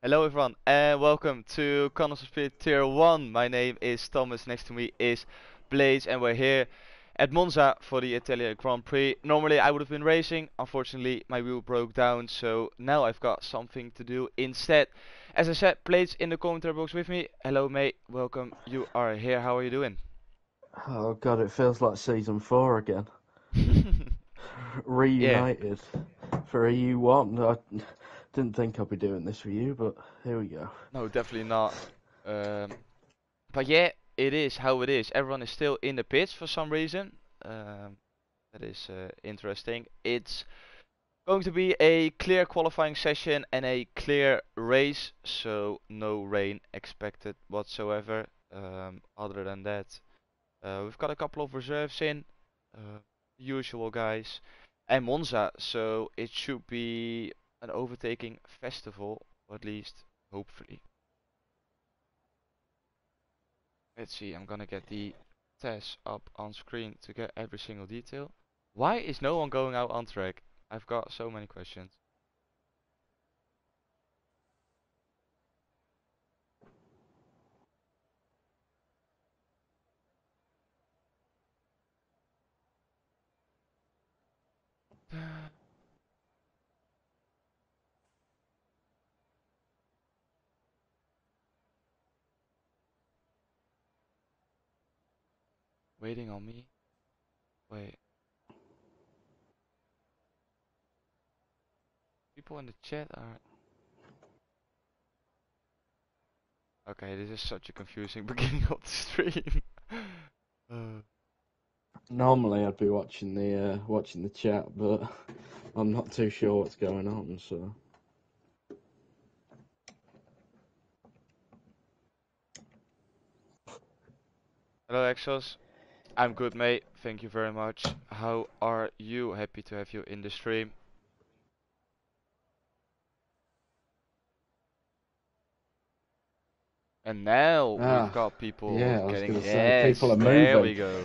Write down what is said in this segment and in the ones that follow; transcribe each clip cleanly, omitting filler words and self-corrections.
Hello everyone and welcome to Connors of Spirit Tier 1. My name is Thomas, next to me is Blaze and we're here at Monza for the Italian Grand Prix. Normally I would have been racing, unfortunately my wheel broke down, so now I've got something to do instead. As I said, Blaze in the commentary box with me. Hello mate, welcome, you are here, how are you doing? Oh god, it feels like season 4 again. Yeah, Reunited for EU1. I didn't think I'd be doing this with you, but here we go. no definitely not. Um, but yeah, it is how it is. Everyone is still in the pits for some reason. Um, that is interesting. It's going to be a clear qualifying session and a clear race, so no rain expected whatsoever. Other than that, we've got a couple of reserves in, uh, usual guys, and Monza, so it should be an overtaking festival, or at least hopefully. Let's see, I'm gonna get the test up on screen to get every single detail. Why is no one going out on track? I've got so many questions. Waiting on me? Wait. People in the chat are... Okay, this is such a confusing beginning of the stream. uh, Normally I'd be watching the chat, but I'm not too sure what's going on. So Hello Exos. I'm good mate, thank you very much. How are you? Happy to have you in the stream. And now we've ah, got people yeah, I was getting... gonna say people Yes, are there moving. we go.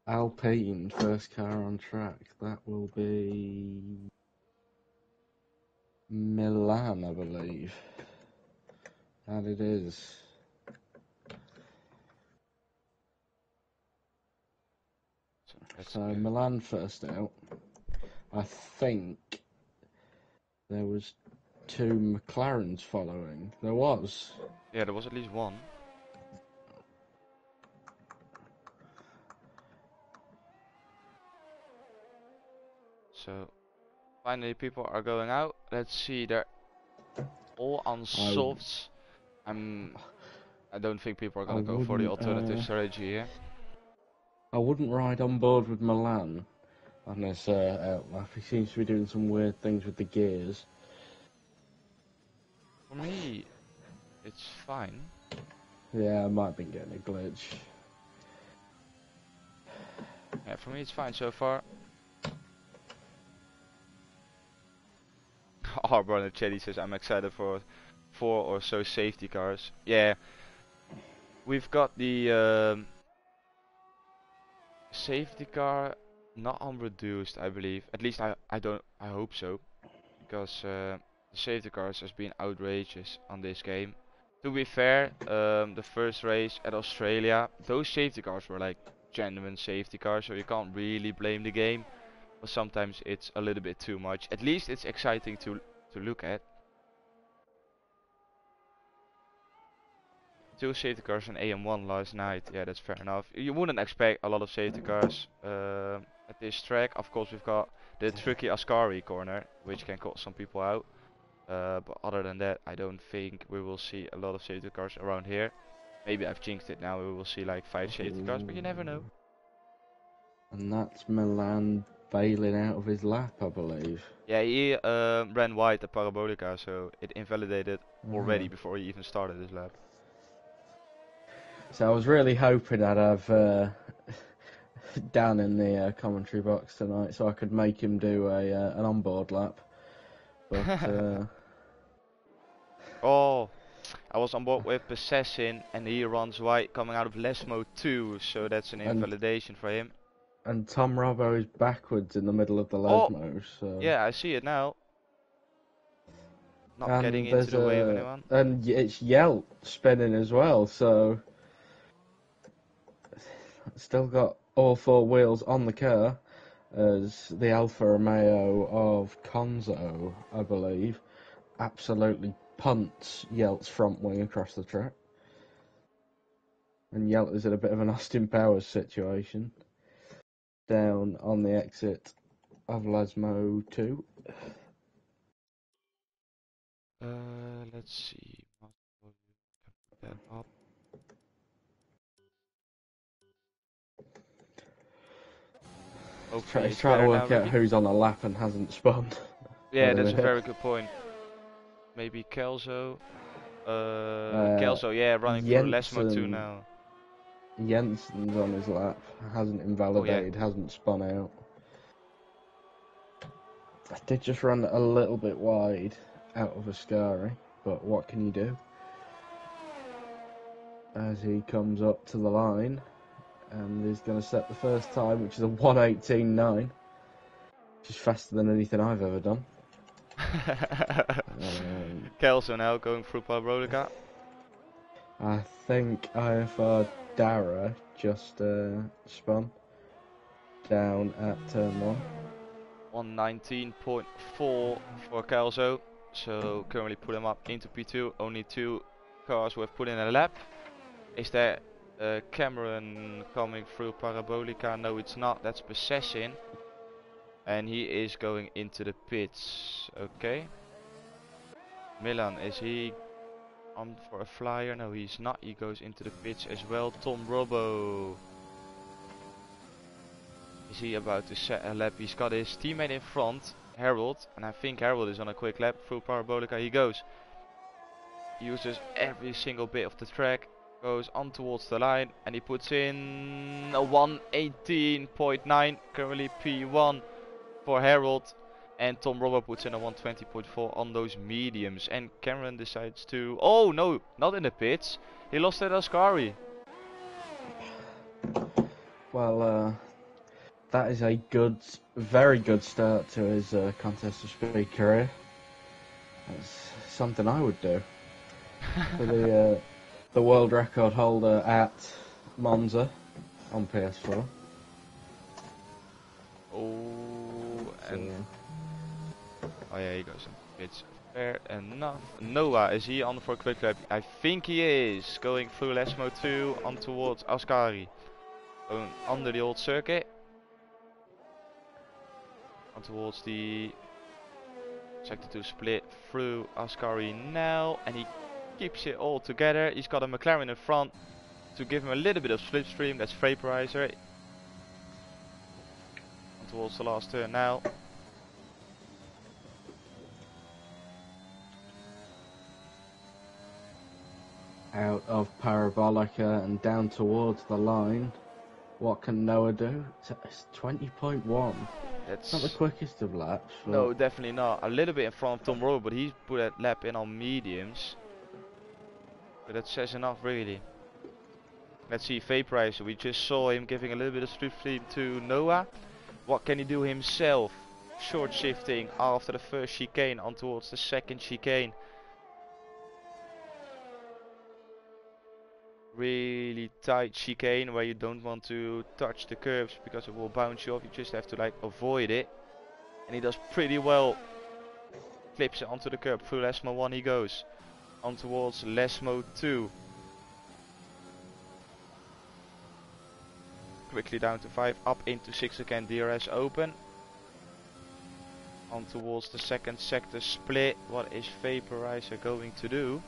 Alpine first car on track. That will be Milan, I believe. And it is. So let's So go. Milan first out. I think there was two McLarens following. There was. Yeah, there was at least one. So finally people are going out. Let's see, they're all on I softs. I don't think people are I gonna go for the wouldn't alternative strategy here. I wouldn't ride on board with Milan on this outlap. He seems to be doing some weird things with the gears. For me, it's fine. Yeah, I might have been getting a glitch. Yeah, for me it's fine so far. Arbor in the chat, he says I'm excited for 4 or so safety cars. Yeah, we've got the safety car not on reduced, I believe. At least I hope so, because the safety cars has been outrageous on this game. To be fair, the first race at Australia, those safety cars were like genuine safety cars, so you can't really blame the game. But sometimes it's a little bit too much. At least it's exciting to look at. 2 safety cars and AM1 last night. Yeah, that's fair enough. You wouldn't expect a lot of safety cars at this track. Of course, we've got the tricky Ascari corner, which can cause some people out. But other than that, I don't think we will see a lot of safety cars around here. Maybe I've jinxed it now. We will see like 5 safety cars, but you never know. And that's Milan bailing out of his lap, I believe. Yeah, he ran wide the Parabolica, so it invalidated already Ah. before he even started his lap. So I was really hoping I'd have Dan in the commentary box tonight, so I could make him do an onboard lap. But Oh, I was on board with Possession and he runs wide coming out of less mode 2, so that's an and invalidation for him. Tom Robbo is backwards in the middle of the Oh, Lesmo, so yeah, I see it now. not getting And into there's the way of anyone. it's Yelt spinning as well, so still got all four wheels on the car as the Alfa Romeo of Conzo, I believe, absolutely punts Yelt's front wing across the track. And Yelt is in a bit of an Austin Powers situation. Down on the exit of Lesmo 2. Let's see. Put that up. Hopefully it's Try to better now, work out Ricky. who's on a lap and hasn't spun. Yeah, that's a very good point. Maybe Kelso. Kelso, yeah, running through Lesmo 2 now. Jensen's on his lap, hasn't Oh yeah. invalidated, hasn't spun out. I did just run a little bit wide out of Ascari, but what can you do? As he comes up to the line, and he's going to set the first time, which is a 1:18.9, which is faster than anything I've ever done. Kelso now going through Parabolica. I think IFR Dara just spun down at turn 1. 119.4 for Kelso. So currently put him up into P2. Only 2 cars who have put in a lap. Is there Cameron coming through Parabolica? No, it's not. That's Possession. And he is going into the pits. Okay. Milan, is he on for a flyer? No, he's not. He goes into the pits as well. Tom Robbo. Is he about to set a lap? He's got his teammate in front, Harold. And I think Harold is on a quick lap through Parabolica. He goes. Uses every single bit of the track. Goes on towards the line. And he puts in a 118.9. Currently P1 for Harold. And Tom Robbo puts in a 120.4 on those mediums. And Cameron decides to... Oh, no, not in the pits. He lost at Ascari. Well, that is a good, very good start to his contest of speed career. That's something I would do. For the world record holder at Monza on PS4. Oh, and... Oh yeah, he goes in. It's fair enough. Noah, is he on for a quick lap? I think he is. Going through Lesmo 2 on towards Ascari. Going under the old circuit. On towards the sector 2 split through Ascari now. And he keeps it all together. He's got a McLaren in front to give him a little bit of slipstream. That's Vaporizer. On towards the last turn now. Out of Parabolica and down towards the line. What can Noah do? It's 20.1. That's not the quickest of laps. No, definitely not. A little bit in front of Tom Rowe, but he's put that lap in on mediums. But that says enough, really. Let's see, Vaporizer. We just saw him giving a little bit of slipstream to Noah. What can he do himself? Short shifting after the first chicane on towards the second chicane. Really tight chicane where you don't want to touch the curbs because it will bounce you off. You just have to like avoid it. And he does pretty well. Flips it onto the curb. Through Lesmo 1 he goes. On towards Lesmo 2. Quickly down to 5. Up into 6 again. DRS open. On towards the second sector split. What is Vaporizer going to do?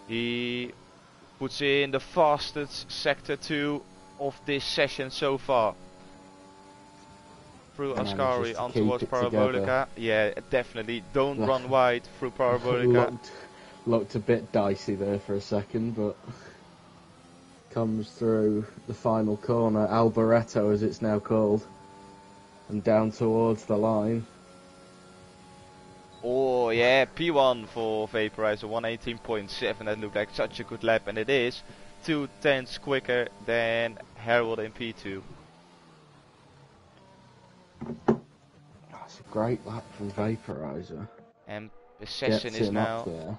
He puts in the fastest sector 2 of this session so far. Through Ascari on towards Parabolica. Yeah, definitely. Don't run wide through Parabolica. Looked a bit dicey there for a second, but comes through the final corner, Alboreto as it's now called, and down towards the line. Oh yeah, P1 for Vaporizer, 118.7. That looked like such a good lap, and it is 2/10 quicker than Harold in P2. That's a great lap from Vaporizer. And Possession Gets is him up now. there.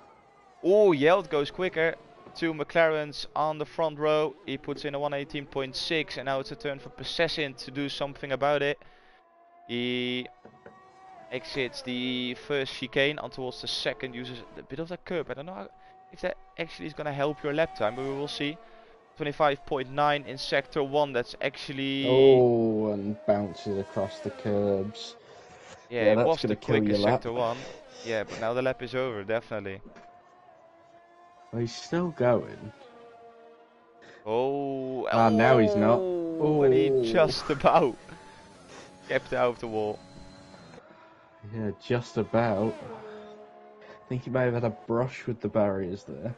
Oh, Yeld goes quicker. Two McLarens on the front row. He puts in a 118.6, and now it's a turn for Possession to do something about it. He exits the first chicane on towards the second, uses a bit of that curb. I don't know if that actually is going to help your lap time, but we will see. 25.9 in sector 1, that's actually... Oh, and bounces across the curbs. Yeah, Yeah, it that's was going the to kill your quickest lap. sector 1. Yeah, but now the lap is over, definitely. Well, he's still going. Oh, Ah, now he's not. oh, and he Oh. just about kept it out of the wall. Yeah, just about. I think he may have had a brush with the barriers there.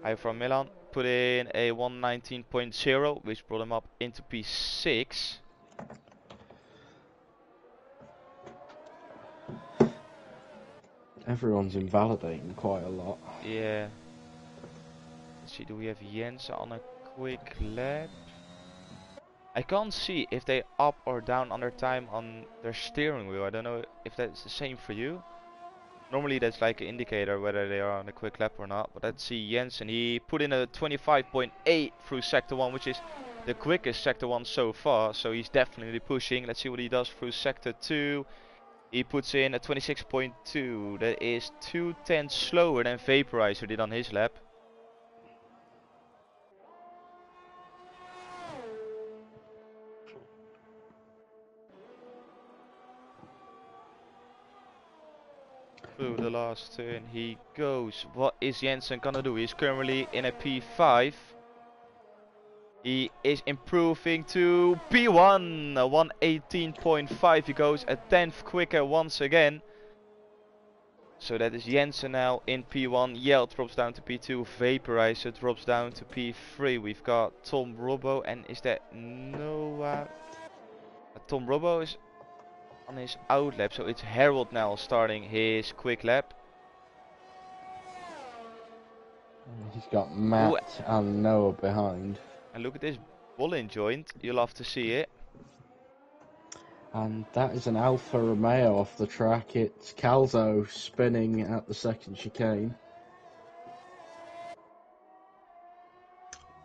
I from Milan put in a 119.0, which brought him up into P6. Everyone's invalidating quite a lot. Yeah. Let's see, do we have Jens on a quick lap? I can't see if they up or down on their time on their steering wheel. I don't know if that's the same for you. Normally that's like an indicator whether they are on a quick lap or not. But let's see, Jensen, he put in a 25.8 through sector 1, which is the quickest sector 1 so far. So he's definitely pushing. Let's see what he does through sector 2. He puts in a 26.2. That is 2 tenths slower than Vaporizer did on his lap. Through the last turn he goes. What is Jensen gonna do? He's currently in a P5. He is improving to P1, a 118.5. He goes a tenth quicker once again. So that is Jensen now in P1. Yell drops down to P2. Vaporizer drops down to P3. We've got Tom Robbo, and is that Noah? Tom Robbo is on his out lap, so it's Harold now starting his quick lap. He's got Matt and Noah behind. And look at this ball-in joint, you'll love to see it. And that is an Alfa Romeo off the track. It's Calzo spinning at the second chicane.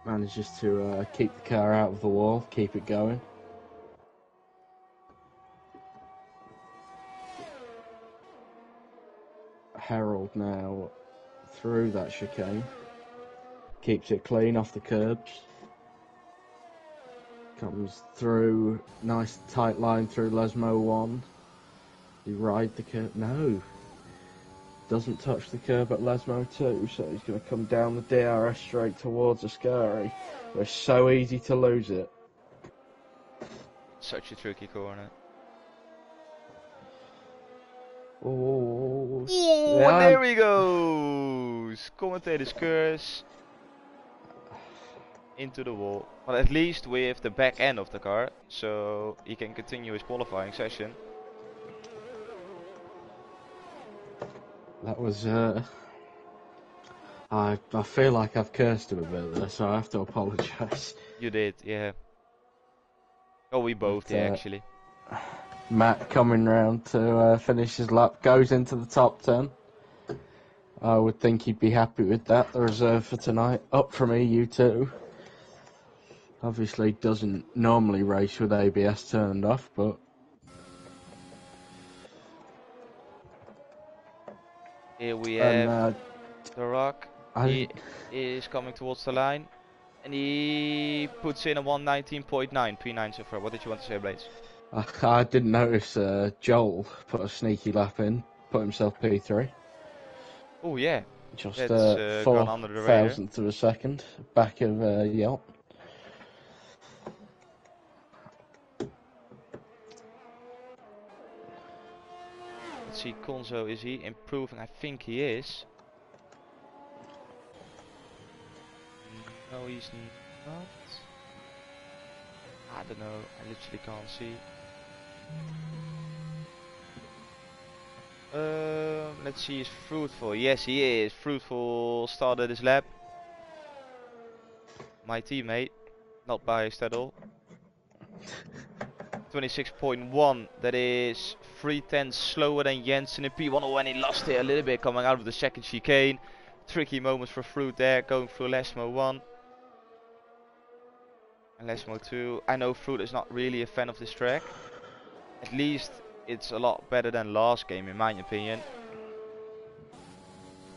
Manages to keep the car out of the wall, keep it going. Harold now through that chicane. Keeps it clean off the curbs. Comes through, nice tight line through Lesmo 1. He ride the curb? No. Doesn't touch the curb at Lesmo 2, so he's going to come down the DRS straight towards Ascari. It's so easy to lose it. Such a tricky corner. Oh, yeah. And there he goes! Commentator's curse. Into the wall. But at least with the back end of the car, so he can continue his qualifying session. That was, I feel like I've cursed him a bit there, so I have to apologise. You did, yeah. Oh, we both did, actually. Matt coming round to finish his lap, goes into the top 10. I would think he'd be happy with that. The reserve for tonight, up from EU2. Obviously doesn't normally race with ABS turned off, but... Here we have The Rock. He is coming towards the line. And he puts in a 119.9 P9 so far. What did you want to say, Blades? I didn't notice Joel put a sneaky lap in, put himself P3. Oh yeah, just that's 4,000th of a second back of Yelp. Let's see, Konzo, is he improving? I think he is. No, he's not. I don't know, I literally can't see. Let's see, he's fruitful. Yes, he is. Fruitful started his lap. My teammate, not biased at all. 26.1. That is 3/10 slower than Jensen in P1. Oh, and he lost it a little bit coming out of the second chicane. Tricky moments for Fruit there, going through Lesmo 1 and Lesmo 2. I know Fruit is not really a fan of this track. At least it's a lot better than last game in my opinion.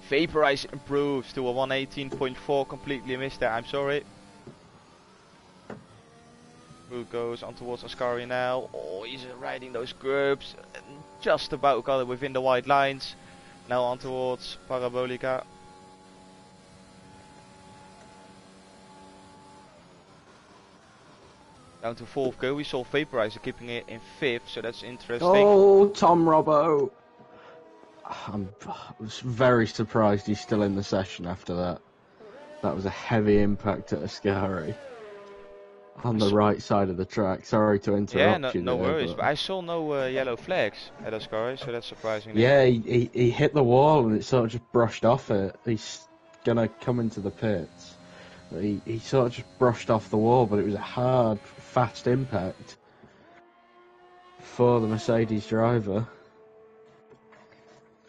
Vaporize improves to a 118.4. Completely missed that, I'm sorry. Fruit goes on towards Ascari now. Oh, he's riding those curbs. Just about got it within the white lines. Now on towards Parabolica. Down to 4th go. We saw Vaporizer keeping it in 5th, so that's interesting. Oh, Tom Robbo. I was very surprised he's still in the session after that. That was a heavy impact at Ascari. On the right side of the track. Sorry to interrupt you. No worries. But I saw no yellow flags at Ascari, so that's surprising. Yeah, he hit the wall and it sort of just brushed off it. He's gonna come into the pits. He sort of just brushed off the wall, but it was a hard, fast impact for the Mercedes driver.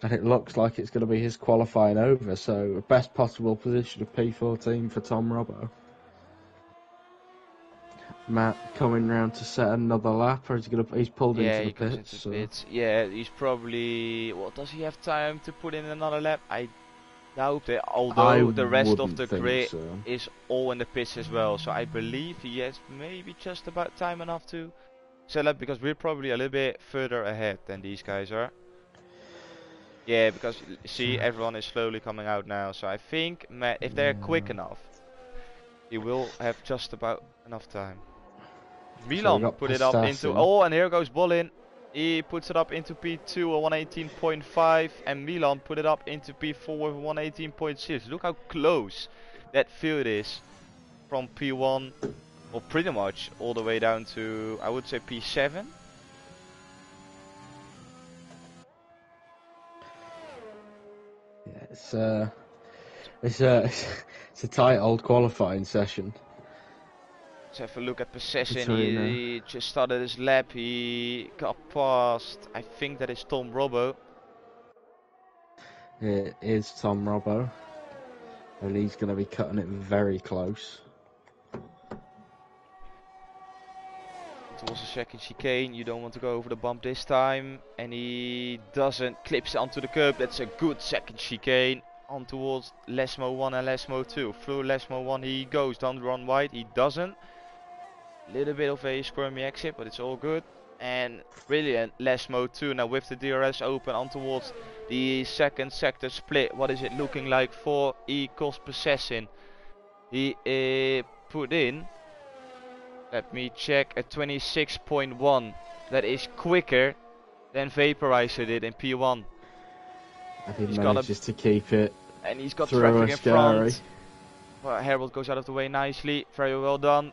And it looks like it's going to be his qualifying over, so best possible position of P14 for Tom Robbo. Matt coming round to set another lap, or is he he's pulled into the pits? Into pits. Yeah, he's probably... Well, does he have time to put in another lap? I doubt it, although the rest of the grid is all in the pits as well. So I believe he has maybe just about time enough to set up, because we're probably a little bit further ahead than these guys are. Yeah, because see, everyone is slowly coming out now. So I think Matt, if they're quick enough, he will have just about enough time. Milan put it up into... Oh, and here goes Bolin. He puts it up into P2 at 118.5, and Milan put it up into P4 with 118.6. Look how close that field is from P1, or pretty much all the way down to, I would say, P7. Yeah, it's a tight old qualifying session. Let's have a look at Possession. He just started his lap. He got past, I think that is Tom Robbo. It is Tom Robbo, and he's going to be cutting it very close. Towards the second chicane, you don't want to go over the bump this time, and he doesn't. Clips onto the curb. That's a good second chicane. On towards Lesmo 1 and Lesmo 2. Through Lesmo 1 he goes, don't run wide, he doesn't. Little bit of a squirmy exit, but it's all good. And brilliant, Lesmo 2 now with the DRS open on towards the second sector split. What is it looking like for Ecos Possession? He put in, let me check, a 26.1. That is quicker than Vaporizer did in P1. And he manages to keep it. And he's got traffic in front. Well, Harold goes out of the way nicely. Very well done.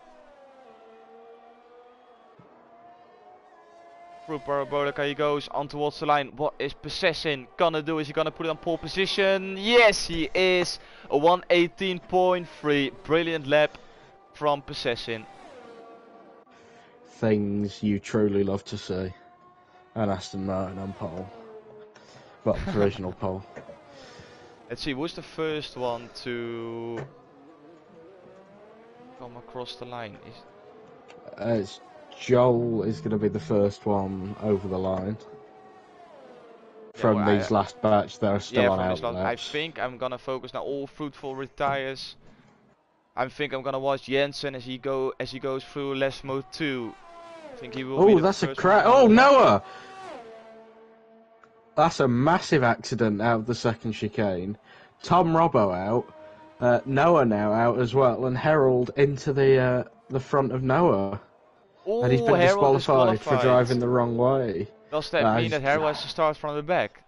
Through Parabolica he goes on towards the line. What is Possession gonna do? Is he gonna put it on pole position? Yes, he is. A 118.3. Brilliant lap from Possession. Things you truly love to see. And Aston Martin on pole. Well, provisional pole. Let's see, who's the first one to come across the line? It's Joel is going to be the first one over the line. From these last batch, they're still on outlets. I think I'm going to focus now. All Fruitful retires. I think I'm going to watch Jensen as he goes through Lesmo 2. I think he will be the that's first a crash. Oh, Noah! That's a massive accident out of the second chicane. Tom Robbo out. Noah now out as well. And Harold into the front of Noah. Ooh, and he's been disqualified for driving the wrong way. Does that mean that Harold has to start from the back?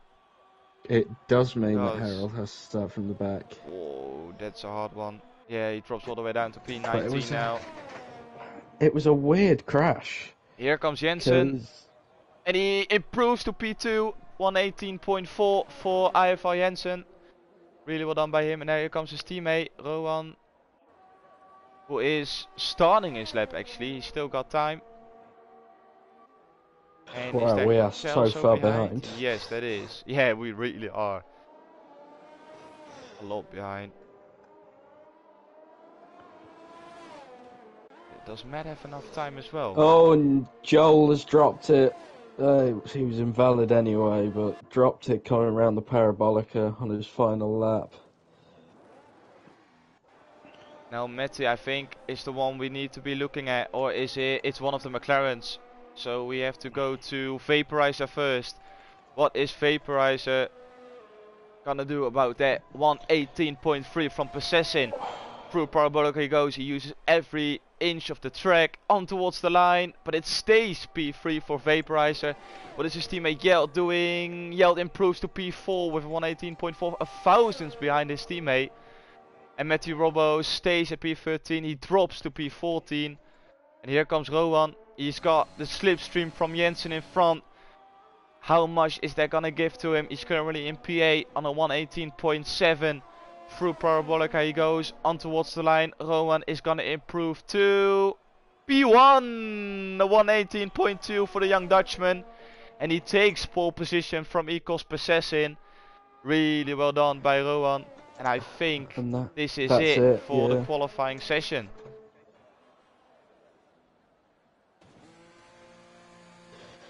It does mean that Harold has to start from the back. Oh, that's a hard one. Yeah, he drops all the way down to P19 now. It was a weird crash. Here comes Jensen. And he improves to P2. 118.4 for IFI Jensen. Really well done by him. And now here comes his teammate, Rowan, who is starting his lap actually. He's still got time. And is Wow, there we are anything so else far behind? behind. Yes, that is. Yeah, we really are. A lot behind. Does Matt have enough time as well? Oh, and Joel has dropped it. He was invalid anyway, but dropped it coming around the parabolica on his final lap. Now Matty, I think, is the one we need to be looking at, or is it? It's one of the McLarens. So we have to go to Vaporizer first. What is Vaporizer gonna do about that? 118.3 from Possession. Through Parabolic he goes, he uses every inch of the track on towards the line, but it stays P3 for Vaporizer. What is his teammate Yeld doing? Yeld improves to P4 with 118.4, a thousandth behind his teammate. And Matthew Robbo stays at P13, he drops to P14. And here comes Rowan, he's got the slipstream from Jensen in front. How much is that gonna give to him? He's currently in P8 on a 118.7. Through Parabolica he goes on towards the line. Rowan is gonna improve to P1, a 118.2 for the young Dutchman. And he takes pole position from Ecos Possessin. Really well done by Rowan. And I think And this is that's it for the yeah. qualifying session.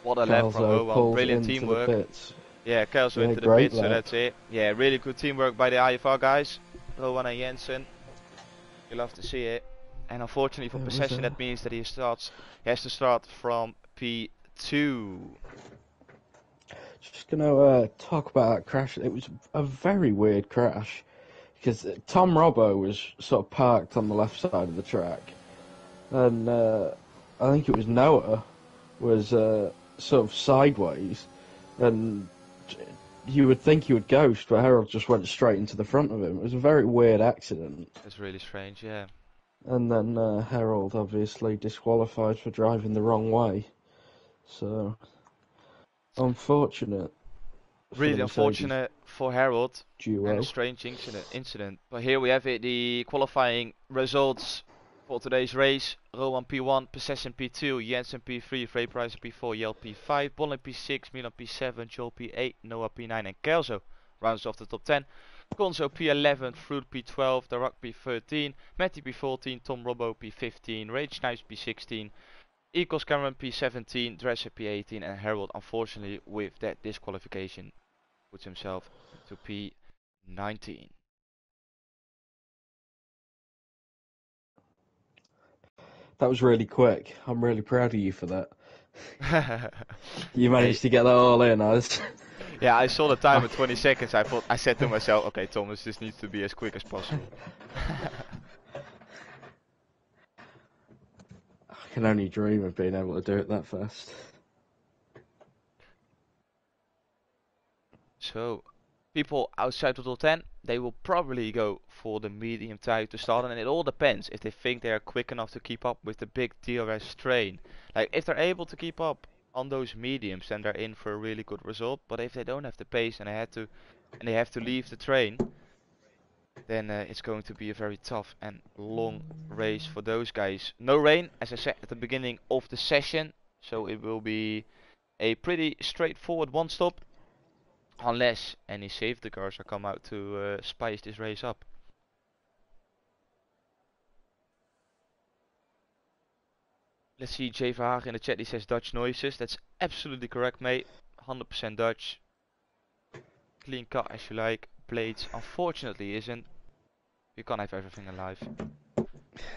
What a lap from Calzo Rowan, pulls brilliant into teamwork. the pits. Yeah, Kelso Yeah, into the great pit, so lap. that's it. Yeah, really good teamwork by the IFR guys. Rowan and Jensen. You love to see it. And unfortunately for Possession, that means that he has to start from P2. Just gonna talk about that crash. It was a very weird crash because Tom Robbo was sort of parked on the left side of the track, and I think it was Noah was sort of sideways, and you would think he would ghost, but Harold just went straight into the front of him. It was a very weird accident. That's really strange, yeah. And then Harold obviously disqualified for driving the wrong way. So, unfortunate. Really unfortunate for Harold. Duo. And a strange incident. But here we have it, the qualifying results for today's race. Rowan P1, Possession P2, Jensen P3, Vaporizer P4, Yel P5, Bolin P6, Milan P7, Joel P8, Noah P9 and Kelso rounds off the top 10. Gonzo P11, Fruit P12, Darak P13, Matty P14, Tom Robbo P15, Rage Snipes P16, Ecos Cameron P17, Dresser P18 and Harold unfortunately with that disqualification puts himself to P19. That was really quick. I'm really proud of you for that. You managed to get that all in, Yeah, I saw the time at 20 seconds. I said to myself, okay, Thomas, this needs to be as quick as possible. I can only dream of being able to do it that fast. So, people outside of the top 10, they will probably go for the medium tire to start, and it all depends if they think they are quick enough to keep up with the big DRS train. Like, if they're able to keep up on those mediums, then they're in for a really good result. But if they don't have the pace and they have to leave the train, then it's going to be a very tough and long race for those guys. No rain, as I said at the beginning of the session, so it will be a pretty straightforward one stop. Unless any safety cars are come out to spice this race up. Let's see, Jay Verhagen in the chat, he says Dutch noises. That's absolutely correct, mate. 100% Dutch. Clean cut as you like. Plates, unfortunately, isn't. You can't have everything in life.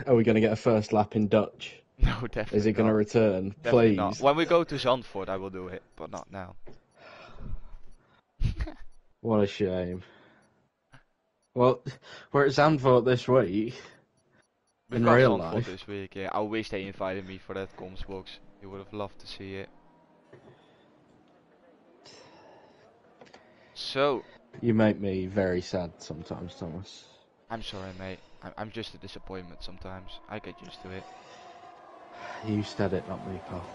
Are we going to get a first lap in Dutch? No, definitely Is it going to return? Definitely Please. not. When we go to Zandvoort, I will do it, but not now. What a shame. Well, we're at Zandvoort this week. We've got Zandvoort this week, yeah. I wish they invited me for that comms box. You would have loved to see it. So. You make me very sad sometimes, Thomas. I'm sorry, mate. I'm just a disappointment sometimes. I get used to it. You said it, not me, pal.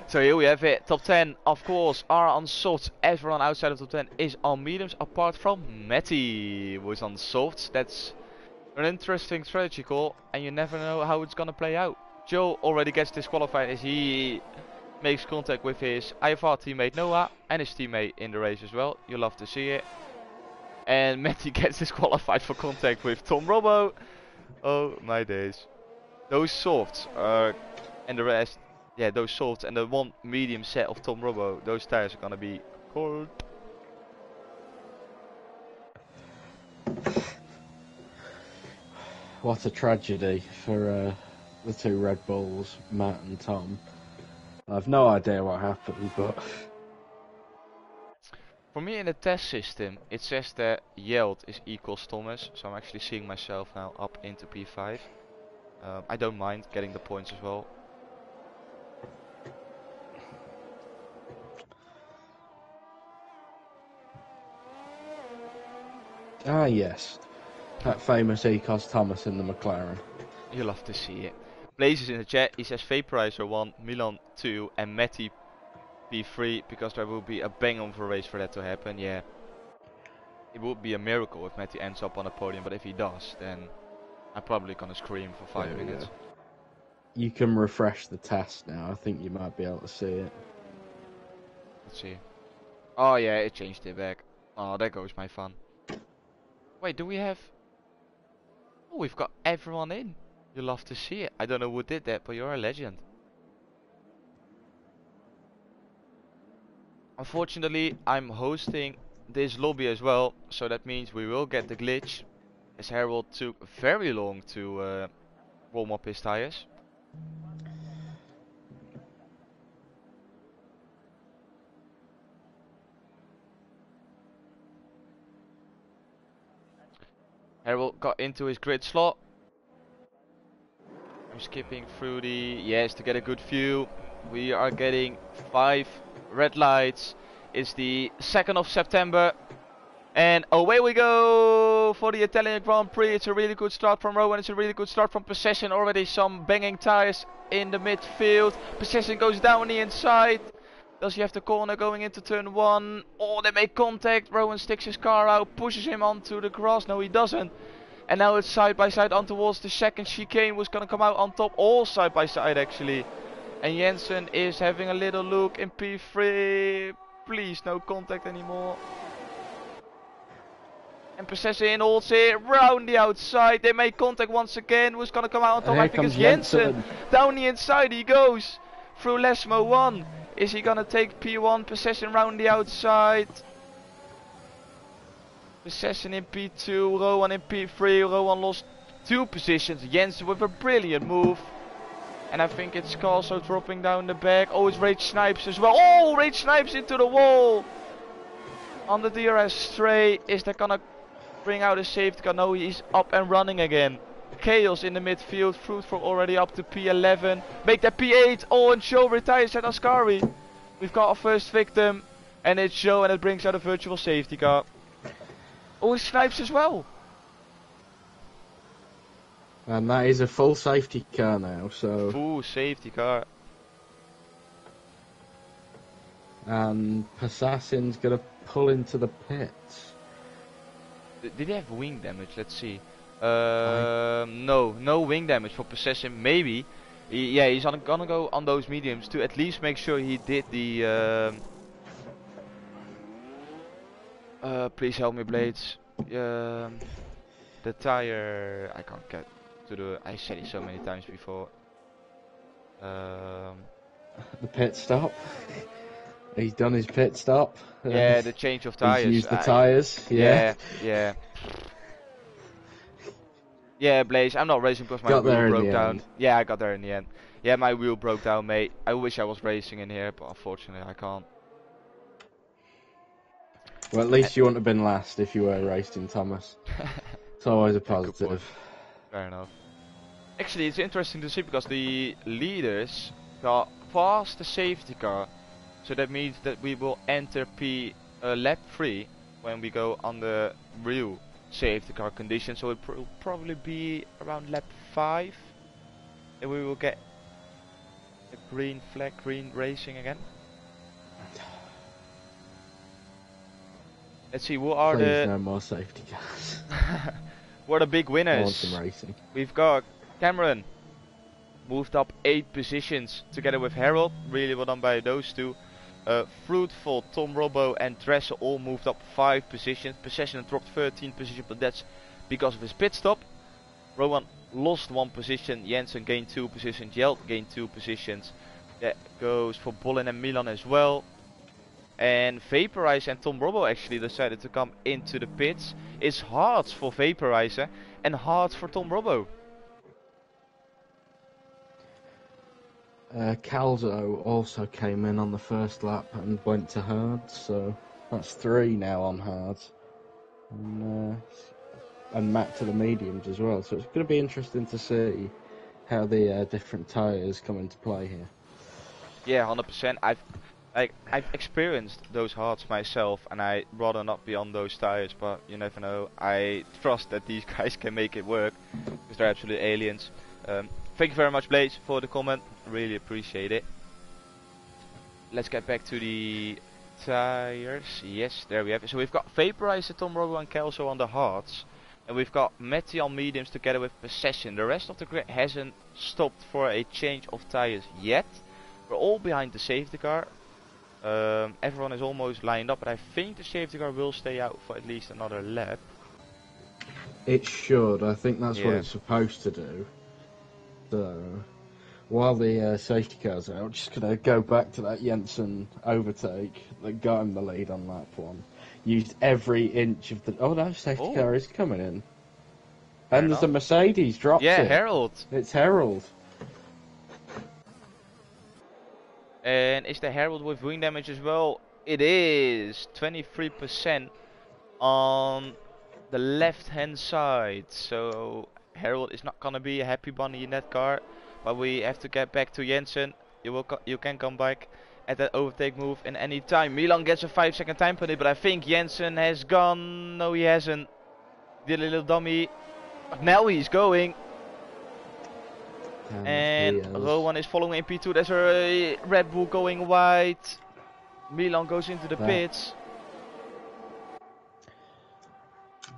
So here we have it. Top 10, of course, are on softs. Everyone outside of top 10 is on mediums, apart from Matty, who is on softs. That's an interesting strategy call, and you never know how it's gonna play out. Joe already gets disqualified as he makes contact with his IFR teammate Noah and his teammate in the race as well. You love to see it. And Matty gets disqualified for contact with Tom Robbo. Oh my days. Those softs are, and the rest, yeah, those softs and the one medium set of Tom Robbo, those tires are gonna be cold. What a tragedy for the two Red Bulls, Matt and Tom. I've no idea what happened, but... For me in the test system, it says that Yeld is equals Thomas, so I'm actually seeing myself now up into P5. I don't mind getting the points as well. Ah, yes. That famous Ecos Thomas in the McLaren. You love to see it. Blazes in the chat, he says Vaporizer 1, Milan 2 and Matty P3 because there will be a bang of a race for that to happen, yeah. It would be a miracle if Matty ends up on a podium, but if he does, then I'm probably gonna scream for 5 minutes. You can refresh the test now, I think you might be able to see it. Let's see. Oh yeah, it changed it back. Oh, there goes my fun. Wait, do we have... Oh, we've got everyone in. You love to see it. I don't know who did that, but you're a legend. Unfortunately, I'm hosting this lobby as well, so that means we will get the glitch, as Harold took very long to warm up his tires. Harold got into his grid slot. I'm skipping through the... Yes, to get a good view. We are getting 5 red lights. It's the 2nd of September. And away we go for the Italian Grand Prix. It's a really good start from Rowan. It's a really good start from Possession. Already some banging tires in the midfield. Possession goes down the inside. Does he have the corner going into turn 1? Oh, they make contact. Rowan sticks his car out, pushes him onto the grass. No, he doesn't. And now it's side by side on towards the second chicane. Was going to come out on top. All side by side actually. And Jensen is having a little look in P3. Please, no contact anymore. And Possession holds it round the outside. They make contact once again. Who's going to come out on top? I think it's Jensen. Down the inside he goes. Through Lesmo 1. Is he going to take P1? Possession round the outside. Possession in P2. Rowan in P3. Rowan lost 2 positions. Jensen with a brilliant move. And I think it's also dropping down the back. Oh, it's Rage Snipes as well. Oh, Rage Snipes into the wall. On the DRS stray. Is that going to bring out a safety car? No, he's up and running again. Chaos in the midfield. Fruitful already up to P11. Make that P8. Oh, and Joe retires at Ascari. We've got our first victim. And it's Joe, and it brings out a virtual safety car. Oh, it's Snipes as well. And that is a full safety car now, so... Full safety car. And Assassin's gonna pull into the pits. Did he have wing damage? Let's see. No wing damage for Possession. Maybe. Yeah, he's gonna go on those mediums to at least make sure he did the... please help me, Blades. The tire... I can't get to the... I said it so many times before. The pit stop. He's done his pit stop. Yeah, the change of tires. He's used the tires. Yeah. Yeah, Blaze, I'm not racing because my wheel broke down. Yeah, I got there in the end. Yeah, my wheel broke down, mate. I wish I was racing in here, but unfortunately I can't. Well, at least you wouldn't have been last if you were racing, Thomas. It's always a positive. Fair enough. Actually, it's interesting to see because the leaders got past the safety car. So that means that we will enter lap 3 when we go on the real safety car condition. So it will probably be around lap 5. And we will get the green flag, green racing again. Let's see, who are no more safety cars. What are the big winners? I want some racing. We've got Cameron. moved up 8 positions together with Harold. Really well done by those two. Fruitful, Tom Robbo and Dressel all moved up 5 positions. Possession dropped 13 positions, but that's because of his pit stop. Rowan lost 1 position, Jensen gained 2 positions, Jelt gained 2 positions. That goes for Bolin and Milan as well. And Vaporizer and Tom Robbo actually decided to come into the pits. It's hards for Vaporizer and hards for Tom Robbo. Calzo also came in on the first lap and went to hards, so that's 3 now on hards. And Matt to the mediums as well, so it's going to be interesting to see how the different tyres come into play here. Yeah, 100%. I've experienced those hards myself, and I'd rather not be on those tires, but you never know. I trust that these guys can make it work, because they're absolute aliens. Thank you very much, Blaze, for the comment. Really appreciate it. Let's get back to the tires. Yes, there we have it. So we've got Vaporizer, Tom Robbo and Kelso on the hards. And we've got Matty on mediums together with Possession. The rest of the grid hasn't stopped for a change of tires yet. We're all behind the safety car. Everyone is almost lined up, but I think the safety car will stay out for at least another lap. It should. I think that's what it's supposed to do. So, while the safety car's out, just going to go back to that Jensen overtake that got him the lead on lap 1. Used every inch of the... Oh, no, safety car is coming in. And there's a Mercedes, drops it. Yeah, Harold. It's Harold. And is the Harold with wing damage as well? It is 23% on the left hand side. So Harold is not gonna be a happy bunny in that car. But we have to get back to Jensen. You can come back at that overtake move in any time. Milan gets a 5-second time penalty, but I think Jensen has gone. No, he hasn't. Did a little dummy. But now he's going. And Rowan is following in P2. There's a Red Bull going wide. Milan goes into the pits.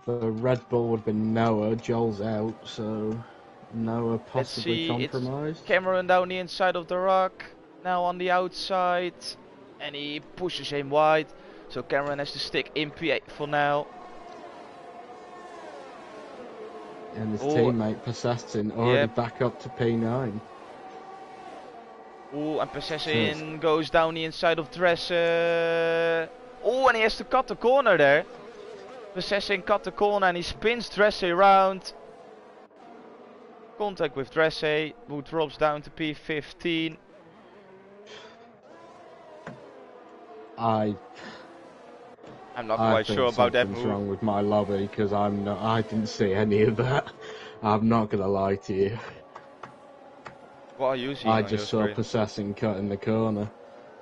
The Red Bull would have been Noah. Joel's out, so Noah possibly compromised. It's Cameron down the inside of the rock. Now on the outside. And he pushes him wide. So Cameron has to stick in P8 for now. And his teammate Possession already back up to P9. Oh, and Possession goes down the inside of Dresser. Oh, and he has to cut the corner there. Possession cut the corner and he spins Dresser around. Contact with Dresser, who drops down to P15. I'm not quite sure about that move. Something's wrong with my lobby because I didn't see any of that. I'm not gonna lie to you. What are you seeing? I just saw Possession cut in the corner.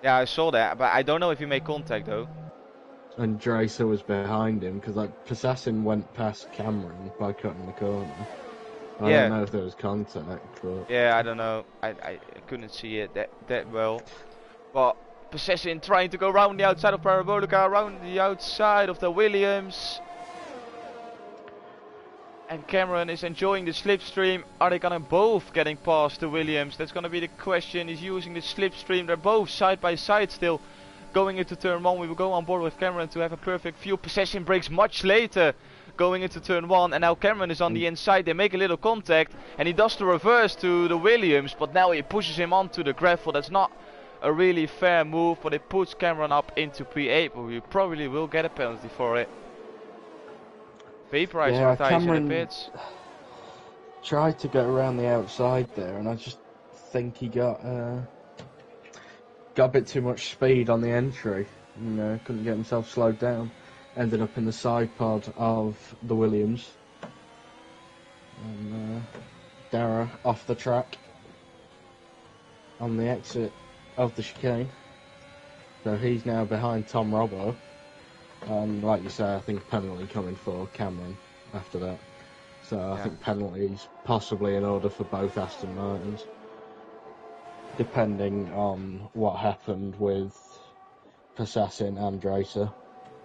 Yeah, I saw that, but I don't know if he made contact though. And Dracer was behind him because Possession went past Cameron by cutting the corner. I don't know if there was contact, but yeah, I don't know. I couldn't see it that well. But Possession trying to go around the outside of Parabolica, around the outside of the Williams. And Cameron is enjoying the slipstream. Are they gonna both getting past the Williams? That's gonna be the question. He's using the slipstream. They're both side by side still. Going into turn 1, we will go on board with Cameron to have a perfect view. Possession breaks much later going into turn 1. And now Cameron is on the inside. They make a little contact. And he does the reverse to the Williams. But now he pushes him onto the gravel. That's not a really fair move, but it puts Cameron up into P8, but we probably will get a penalty for it. Vaporizer tires in the pits. Tried to get around the outside there, and I just think he got a bit too much speed on the entry. You know, couldn't get himself slowed down. Ended up in the side pod of the Williams. And Dara off the track on the exit of the chicane. So he's now behind Tom Robbo. And like you say, I think penalty coming for Cameron after that. So I think penalties possibly in order for both Aston Martins, depending on what happened with Possession and Dracer.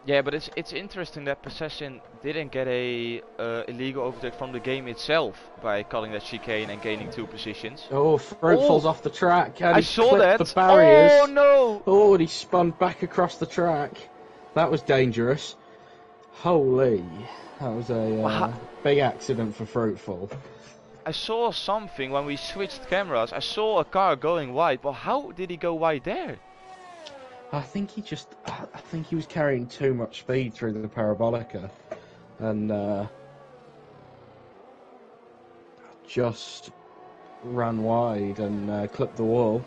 Yeah, but it's interesting that Possession didn't get a illegal overtake from the game itself by cutting that chicane and gaining 2 positions. Oh, Fruit Oh, falls off the track and I he's saw clipped the that. barriers. Oh no! Oh, and he spun back across the track. That was dangerous. Holy, that was a big accident for Fruitful. I saw something when we switched cameras. I saw a car going wide, but how did he go wide there? I think he was carrying too much speed through the parabolica, and just ran wide and clipped the wall.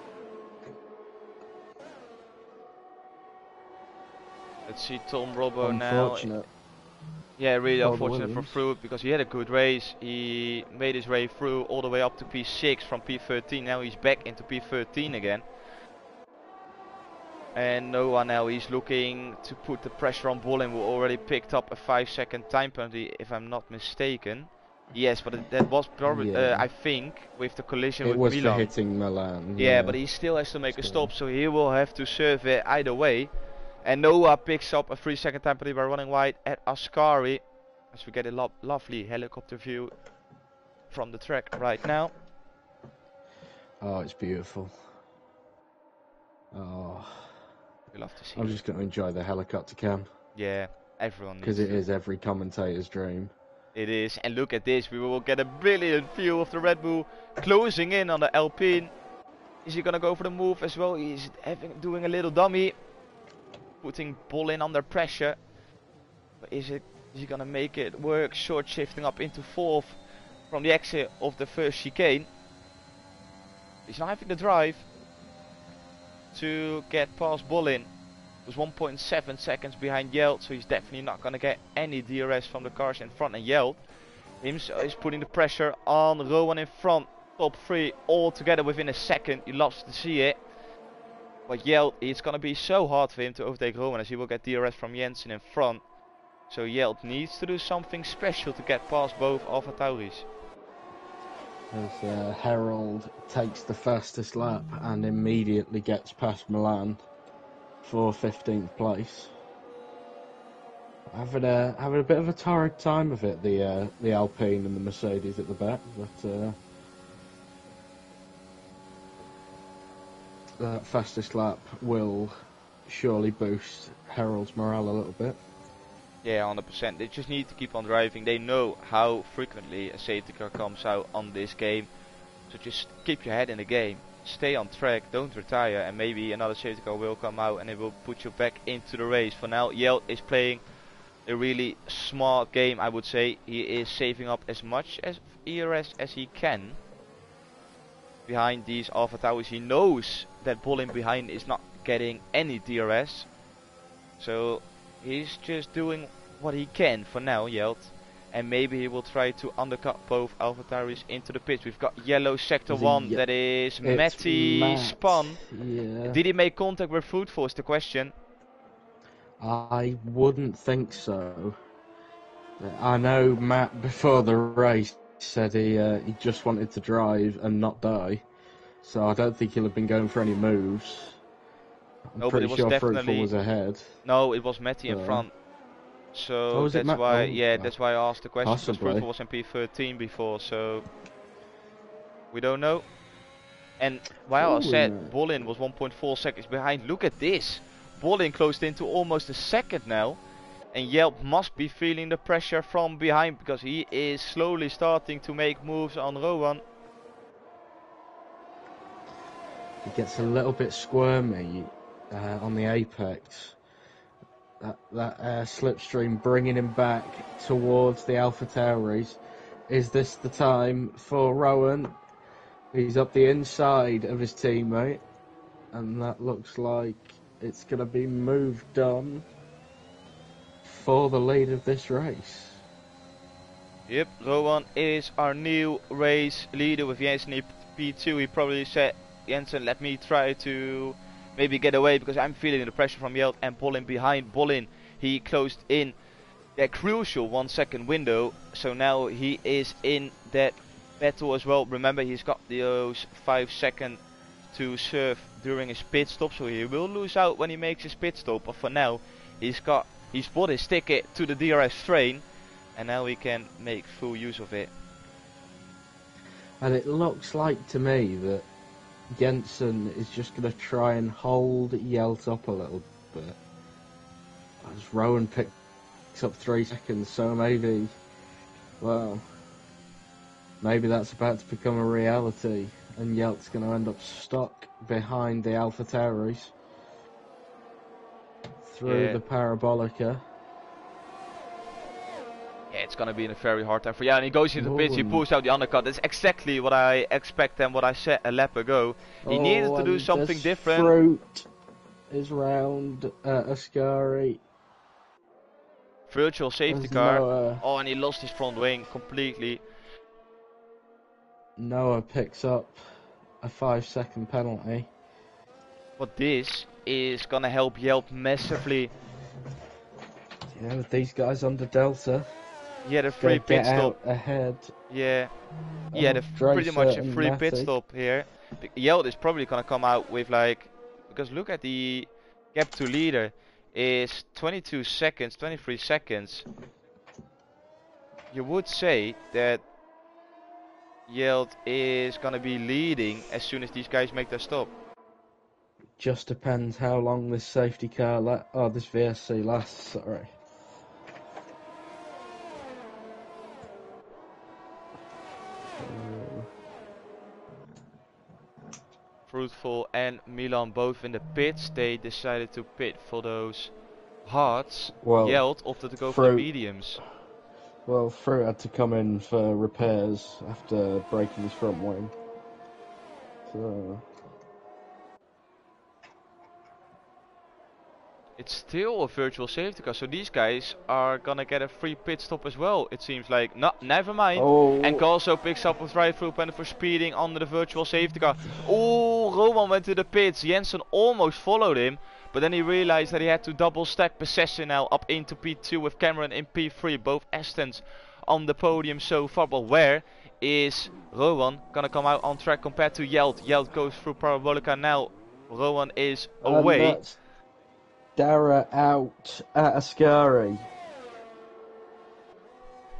Let's see Tom Robbo now. Unfortunate. Yeah, really Robbo unfortunate for Williams. Fruit because he had a good race. He made his way through all the way up to P6 from P13. Now he's back into P13 again. And Noah now, he's looking to put the pressure on Bolin, who already picked up a 5-second time penalty, if I'm not mistaken. Yes, but that was probably, Yeah. I think, with the collision It with was Milan. for hitting Milan. Yeah, but he still has to make a stop, so he will have to serve it either way. And Noah picks up a 3-second time penalty by running wide at Ascari. As we get a lovely helicopter view from the track right now. Oh, it's beautiful. Oh, We love to see I'm it. just going to enjoy the helicopter cam. Yeah, everyone needs Because to. it is every commentator's dream. It is, and look at this, we will get a brilliant view of the Red Bull closing in on the Alpine. Is he gonna go for the move as well? He's doing a little dummy, putting Bolin under pressure. But is he gonna make it work? Short shifting up into 4th from the exit of the first chicane. He's not having the drive to get past Bolin. Was 1.7 seconds behind Yeld, so he's definitely not going to get any DRS from the cars in front. And Yeld himself is putting the pressure on Rowan in front. Top 3 all together within a second. He loves to see it. But Yeld, it's going to be so hard for him to overtake Rowan, as he will get DRS from Jensen in front. So Yeld needs to do something special to get past both Alpha Tauris. As Harold takes the fastest lap and immediately gets past Milan for 15th place. Having a bit of a torrid time of it, the Alpine and the Mercedes at the back, but that fastest lap will surely boost Harold's morale a little bit. Yeah, 100%. They just need to keep on driving. They know how frequently a safety car comes out on this game. So just keep your head in the game. Stay on track, don't retire, and maybe another safety car will come out and it will put you back into the race. For now, Yeld is playing a really smart game, I would say. He is saving up as much as ERS as he can behind these Alpha Towers. He knows that Bolin behind is not getting any DRS, so he's just doing what he can for now, Yeld. And maybe he will try to undercut both AlphaTauris into the pits. We've got yellow sector 1, that is Matty Spun. Yeah. Did he make contact with Fruitful is the question. I wouldn't think so. I know Matt before the race said he just wanted to drive and not die. So I don't think he'll have been going for any moves. I'm pretty sure Fruitful was ahead. No, it was Matty in front. So that's why, that's why I asked the question. Because Fruitful was in P13 before, so we don't know. And while I said Bolin was 1.4 seconds behind, look at this. Bolin closed into almost a second now, and Yelp must be feeling the pressure from behind because he is slowly starting to make moves on Rowan. He gets a little bit squirmy on the apex. That slipstream bringing him back towards the AlphaTauris. Is this the time for Rowan? He's up the inside of his teammate, and that looks like it's going to be moved on for the lead of this race. Yep, Rowan is our new race leader with Jensen in P2. He probably said, Jensen, let me try to maybe get away because I'm feeling the pressure from Yeld and Bolin behind. Bolin, he closed in that crucial 1 second window, so now he is in that battle as well. Remember, he's got those 5 seconds to serve during his pit stop, so he will lose out when he makes his pit stop, but for now he's got He's bought his ticket to the DRS train, and now we can make full use of it. And it looks like to me that Jensen is just going to try and hold Yelt up a little bit. As Rowan picks up 3 seconds, so maybe, well, maybe that's about to become a reality, and Yelt's going to end up stuck behind the Alpha Tauris through the Parabolica. Yeah, it's gonna be in a very hard time for and he goes into the pits, he pulls out the undercut. That's exactly what I expect and what I said a lap ago. He needed to do something different. Fruit is round Ascari. Virtual safety car. Oh, and he lost his front wing completely. Noah picks up a 5-second penalty. But this is gonna help Yelp massively. Yeah, with these guys under Delta. Yeah, the free pit stop ahead. Yeah, pretty much a free pit stop here. Yeld is probably gonna come out with like, because look at the gap to leader is 22 seconds, 23 seconds. You would say that Yeld is gonna be leading as soon as these guys make their stop. Just depends how long this safety car this VSC lasts. Sorry. Fruitful and Milan both in the pits. They decided to pit for those hards. Well, Yeld opted to go for the mediums. Well, Fruit had to come in for repairs after breaking his front wing. So it's still a virtual safety car, so these guys are gonna get a free pit stop as well, it seems like. No, never mind. And also picks up a drive-through penalty for speeding under the virtual safety car. Oh, Roman went to the pits. Jensen almost followed him, but then he realized that he had to double stack possession now up into P2 with Cameron in P3. Both Astons on the podium so far. But where is Rowan gonna come out on track compared to Yeld? Yeld goes through Parabolica now. Rowan is away. Dara out at Ascari.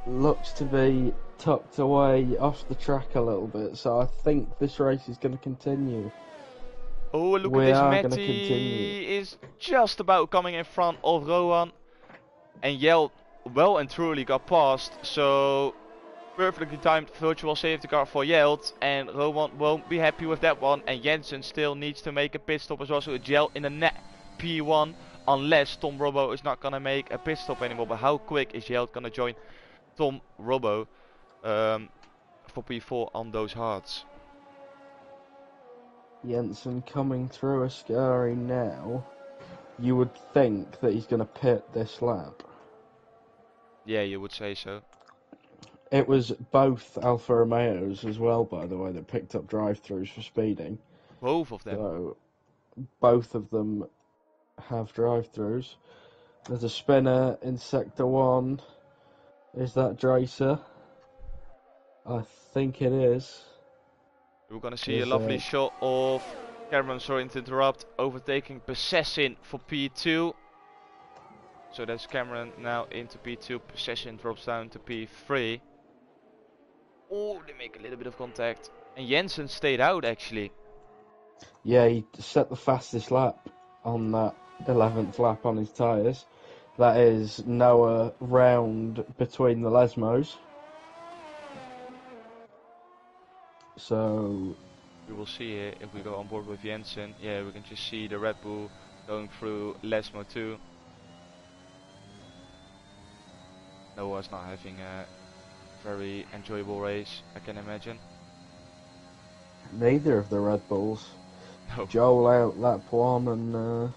Looks to be tucked away off the track a little bit, so I think this race is going to continue. Oh, look at this. Matty is just about coming in front of Rowan. And Yeld well and truly got past, so perfectly timed virtual safety car for Yeld. And Rowan won't be happy with that one. And Jensen still needs to make a pit stop as well, so it's Yeld in the net P1. Unless Tom Robbo is not gonna make a pit stop anymore. But how quick is Yeld gonna join Tom Robbo for P4 on those hards? Jensen coming through Ascari now. You would think that he's gonna pit this lap. Yeah, you would say so. It was both Alfa Romeos as well, by the way, that picked up drive-throughs for speeding. Both of them. So both of them have drive-throughs. There's a spinner in sector 1. Is that Dracer? I think it is. We're gonna see a lovely shot of Cameron, sorry to interrupt, overtaking Possession for P2. So that's Cameron now into P2. Possession drops down to P3. Oh, they make a little bit of contact. And Jensen stayed out actually. Yeah, he set the fastest lap on that 11th lap on his tyres. That is Noah round between the Lesmos. So we will see here if we go on board with Jensen. Yeah, we can just see the Red Bull going through Lesmo 2. Noah's not having a very enjoyable race, I can imagine. Neither of the Red Bulls. No. Joel out lap 1 and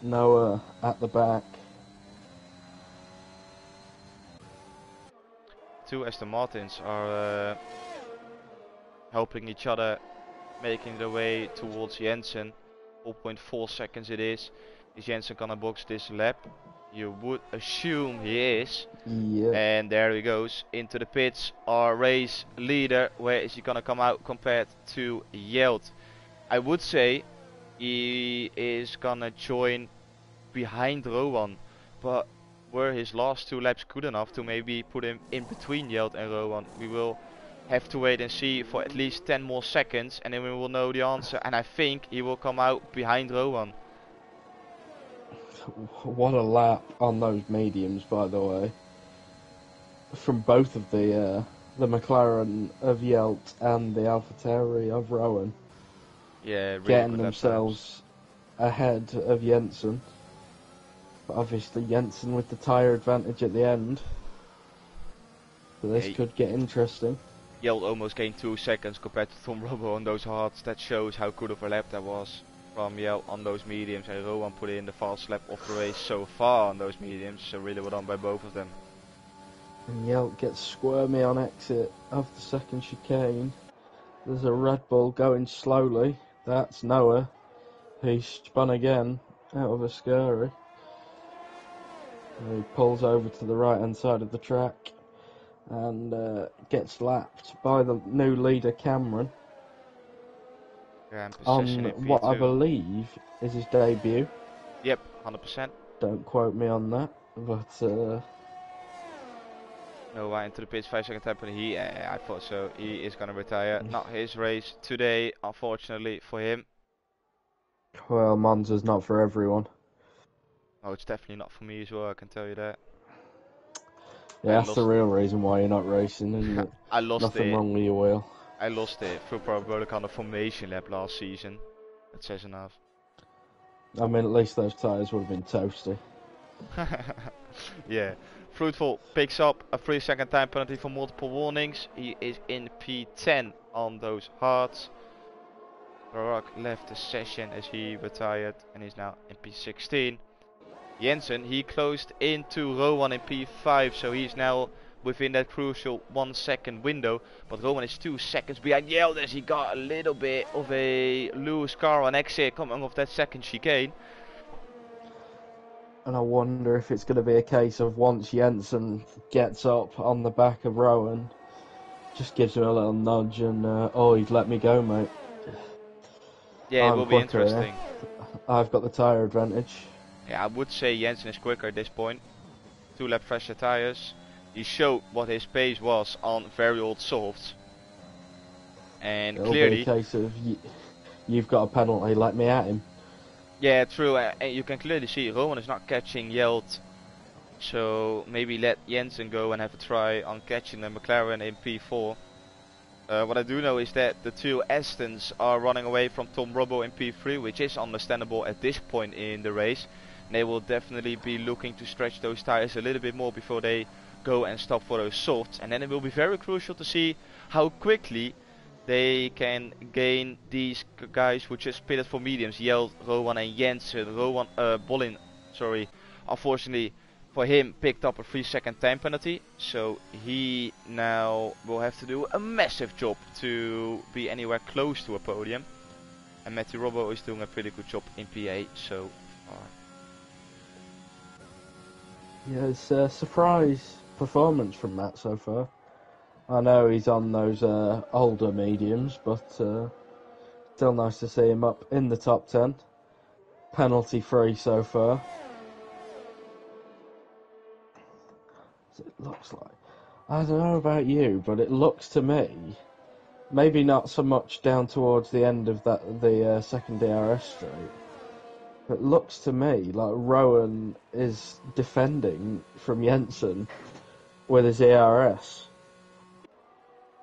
Noah at the back. Two Aston Martins are helping each other, making their way towards Jensen. 4.4 seconds it is. Is Jensen gonna box this lap? You would assume he is. Yeah. And there he goes into the pits. Our race leader. Where is he gonna come out compared to Yeld? I would say he is gonna join behind Rowan, but were his last 2 laps good enough to maybe put him in between Yelt and Rowan? We will have to wait and see for at least 10 more seconds, and then we will know the answer. And I think he will come out behind Rowan. What a lap on those mediums, by the way, from both of the McLaren of Yelt and the AlphaTauri of Rowan. Yeah, really Getting good lap times. themselves ahead of Jensen. But obviously Jensen with the tyre advantage at the end. So this could get interesting. Yelt almost gained 2 seconds compared to Tom Robbo on those hards. That shows how good of a lap that was from Yelt on those mediums, and Rowan put in the fast lap of the race so far on those mediums, so really well done by both of them. And Yelt gets squirmy on exit of the second chicane. There's a Red Bull going slowly. That's Noah. He spun again out of a scurry. He pulls over to the right hand side of the track and gets lapped by the new leader Cameron on what I believe is his debut. Yep, 100%. Don't quote me on that, but Noah into the pits, 5-second time penalty. I thought so. He is gonna retire. Not his race today, unfortunately for him. Well, Monza's not for everyone. Oh, it's definitely not for me as well, I can tell you that. Yeah, that's the real reason why you're not racing, isn't it? I lost Nothing it. wrong with your wheel. I lost it through parabolic on the formation lap last season. That says enough. I mean, at least those tyres would have been toasty. Yeah. Fruitful picks up a 3-second time penalty for multiple warnings. He is in P10 on those hards. Barak left the session as he retired and is now in P16. Jensen, he closed into Rowan in P5, so he's now within that crucial 1 second window. But Rowan is 2 seconds behind Yeld as he got a little bit of a loose car on exit coming off that second chicane. And I wonder if it's going to be a case of once Jensen gets up on the back of Rowan, just gives him a little nudge and, oh, he'd let me go, mate. Yeah, it will be interesting. I've got the tyre advantage. Yeah, I would say Jensen is quicker at this point. 2-lap fresher tires. He showed what his pace was on very old softs. And It'll clearly... be a case of, you've got a penalty, let me at him. Yeah, true. And you can clearly see Rowan is not catching Yelt. So maybe let Jensen go and have a try on catching the McLaren in P4. What I do know is that the 2 Astons are running away from Tom Robbo in P3, which is understandable at this point in the race. And they will definitely be looking to stretch those tires a little bit more before they go and stop for those softs. And then it will be very crucial to see how quickly they can gain these guys who just pitted for mediums, Yeld, Rowan and Jensen. Bollin, sorry, unfortunately for him picked up a 3-second time penalty, so he now will have to do a massive job to be anywhere close to a podium. And Matthew Robbo is doing a pretty good job in P8 so far. Yeah, it's a surprise performance from Matt so far. I know he's on those older mediums, but still nice to see him up in the top 10. Penalty free so far. It looks like, I don't know about you, but it looks to me, maybe not so much down towards the end of the second DRS straight, but it looks to me like Rowan is defending from Jensen with his ERS.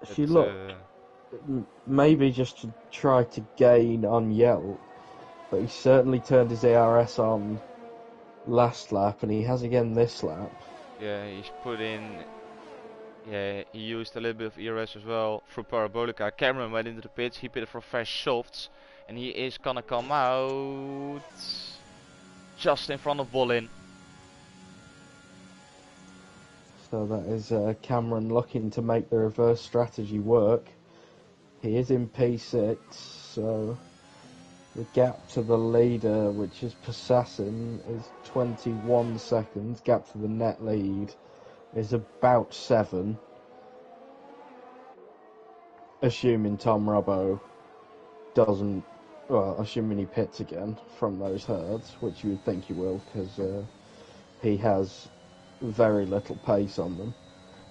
If you look, maybe just to try to gain on Yelt, but he certainly turned his ERS on last lap, and he has again this lap. Yeah, he's put in... Yeah, he used a little bit of ERS as well through Parabolica. Cameron went into the pits, he pitted for fresh softs, and he is gonna come out just in front of Bollin. So that is Cameron looking to make the reverse strategy work. He is in P6, so the gap to the leader, which is Passassin, is 21 seconds. Gap to the net lead is about 7. Assuming Tom Robbo doesn't well, assuming he pits again from those herds, which you would think he will, because he has very little pace on them.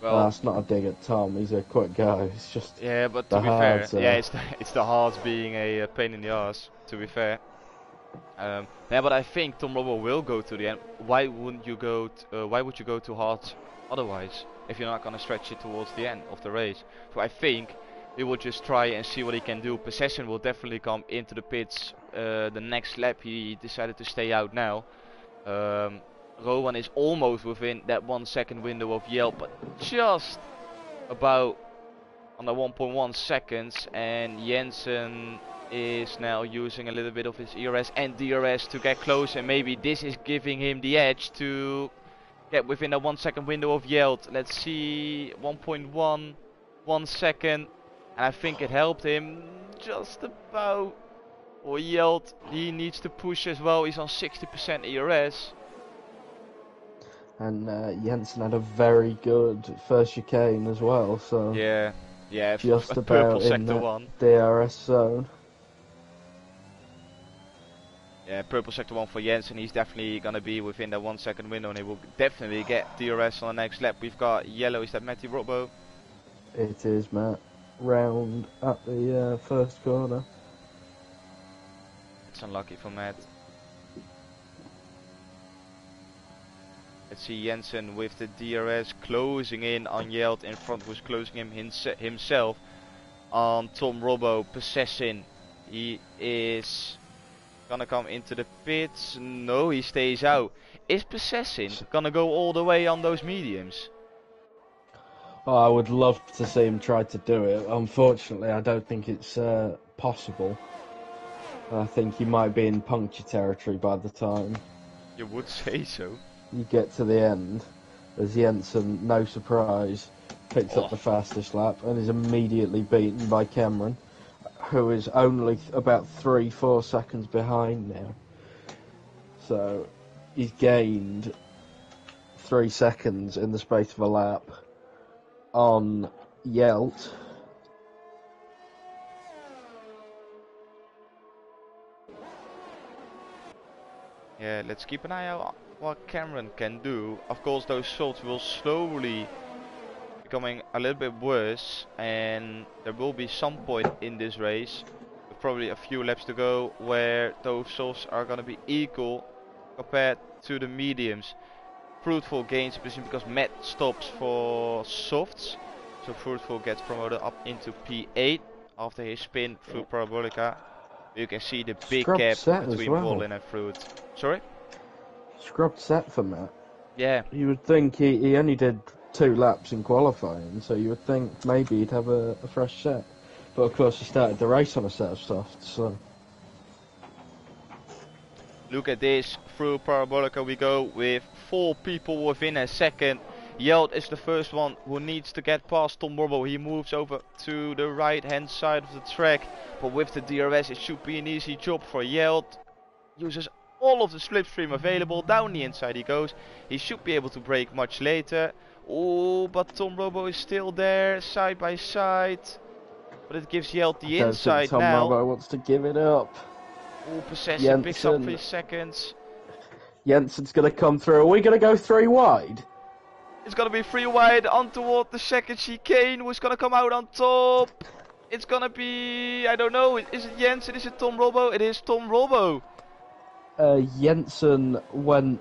Well, That's not a dig at Tom. He's a quick guy. It's just yeah, but to the be fair, herds. yeah, it's the hearts being a pain in the ass. To be fair, yeah, but I think Tom Robo will go to the end. Why wouldn't you go? Why would you go to hearts otherwise? If you're not gonna stretch it towards the end of the race, so I think he will just try and see what he can do. Possession will definitely come into the pits the next lap. He decided to stay out now. Rowan is almost within that 1 second window of Yelp, but just about under 1.1 seconds, and Jensen is now using a little bit of his ERS and DRS to get close, and maybe this is giving him the edge to get within a 1 second window of Yelt. Let's see, 1.1, 1 second, and I think it helped him just about. Or Yelt, he needs to push as well. He's on 60% ERS. And Jensen had a very good first chicane as well, so Yeah, just a purple about in sector that one. DRS zone. Yeah, purple sector one for Jensen. He's definitely gonna be within that 1 second window, and he will definitely get DRS on the next lap. We've got yellow. Is that Matty Robbo? It is, Matt. Round at the first corner. It's unlucky for Matt. Let's see Jensen with the DRS closing in on Yelt. In front was closing him himself on Tom Robbo. Possessing. He is gonna come into the pits. No, he stays out. Is Possessing gonna go all the way on those mediums? Oh, I would love to see him try to do it. Unfortunately, I don't think it's possible. I think he might be in puncture territory by the time You would say so. you get to the end, as Jensen, no surprise, picks up the fastest lap and is immediately beaten by Cameron, who is only about 3-4 seconds behind now. So he's gained 3 seconds in the space of a lap on Yelt. Yeah, let's keep an eye out what Cameron can do. Of course, those shots will slowly becoming a little bit worse, and there will be some point in this race, with probably a few laps to go, where those softs are going to be equal compared to the mediums. Fruitful gains position because Matt stops for softs, so Fruitful gets promoted up into P8 after his spin through Parabolica. You can see the big Scrubbed gap set between as well. Wallin and Fruit. Sorry? Scrubbed set for Matt. Yeah. You would think he only did 2 laps in qualifying, so you would think maybe he'd have a fresh set. But of course he started the race on a set of softs, so... Look at this, through Parabolica we go with 4 people within a second. Yeld is the first one who needs to get past Tom Robbo. He moves over to the right hand side of the track, but with the DRS it should be an easy job for Yeld. Uses all of the slipstream available, down the inside he goes. He should be able to brake much later. Oh, but Tom Robbo is still there, side by side. But it gives Yeld the inside Tom now. Robbo wants to give it up. Oh, Possession picks up 3 seconds. Jensen's going to come through. Are we going to go 3 wide? It's going to be 3 wide on toward the second chicane. Who's going to come out on top? It's going to be, I don't know, is it Jensen? Is it Tom Robbo? It is Tom Robbo. Jensen went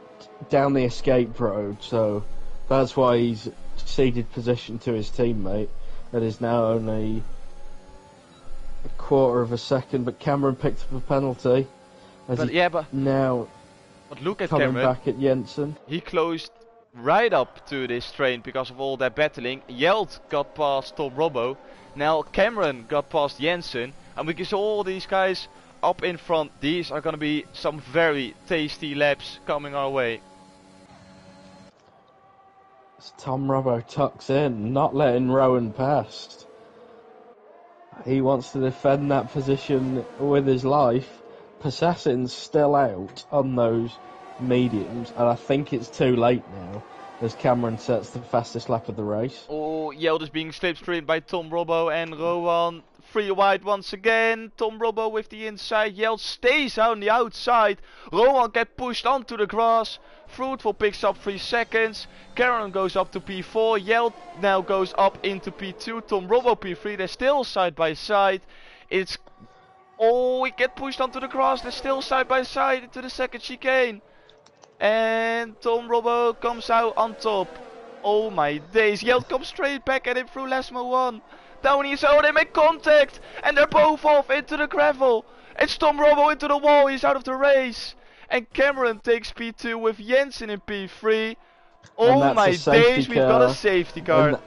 down the escape road, so that's why he's ceded position to his teammate. It is now only a quarter of a second, but Cameron picked up a penalty. But look at coming Cameron back at Jensen. He closed right up to this train because of all that battling. Yeld got past Tom Robbo. Now Cameron got past Jensen, and because all these guys up in front, these are going to be some very tasty laps coming our way. Tom Robbo tucks in, not letting Rowan past. He wants to defend that position with his life. Possessing's still out on those mediums, and I think it's too late now. as Cameron sets the fastest lap of the race. Oh, Yeld is being slipstreamed by Tom Robbo and Rowan. 3 wide once again. Tom Robbo with the inside. Yeld stays on the outside. Rowan gets pushed onto the grass. Fruitful picks up 3 seconds. Karen goes up to P4. Yeld now goes up into P2. Tom Robbo P3. They're still side by side. It's... Oh, we get pushed onto the grass. They're still side by side into the second chicane. And Tom Robbo comes out on top. Oh my days, Yeld comes straight back at him through Lesmo 1. Down here, so they make contact. And they're both off into the gravel. It's Tom Robbo into the wall, he's out of the race. And Cameron takes P2 with Jensen in P3. Oh my days, we've got a safety car.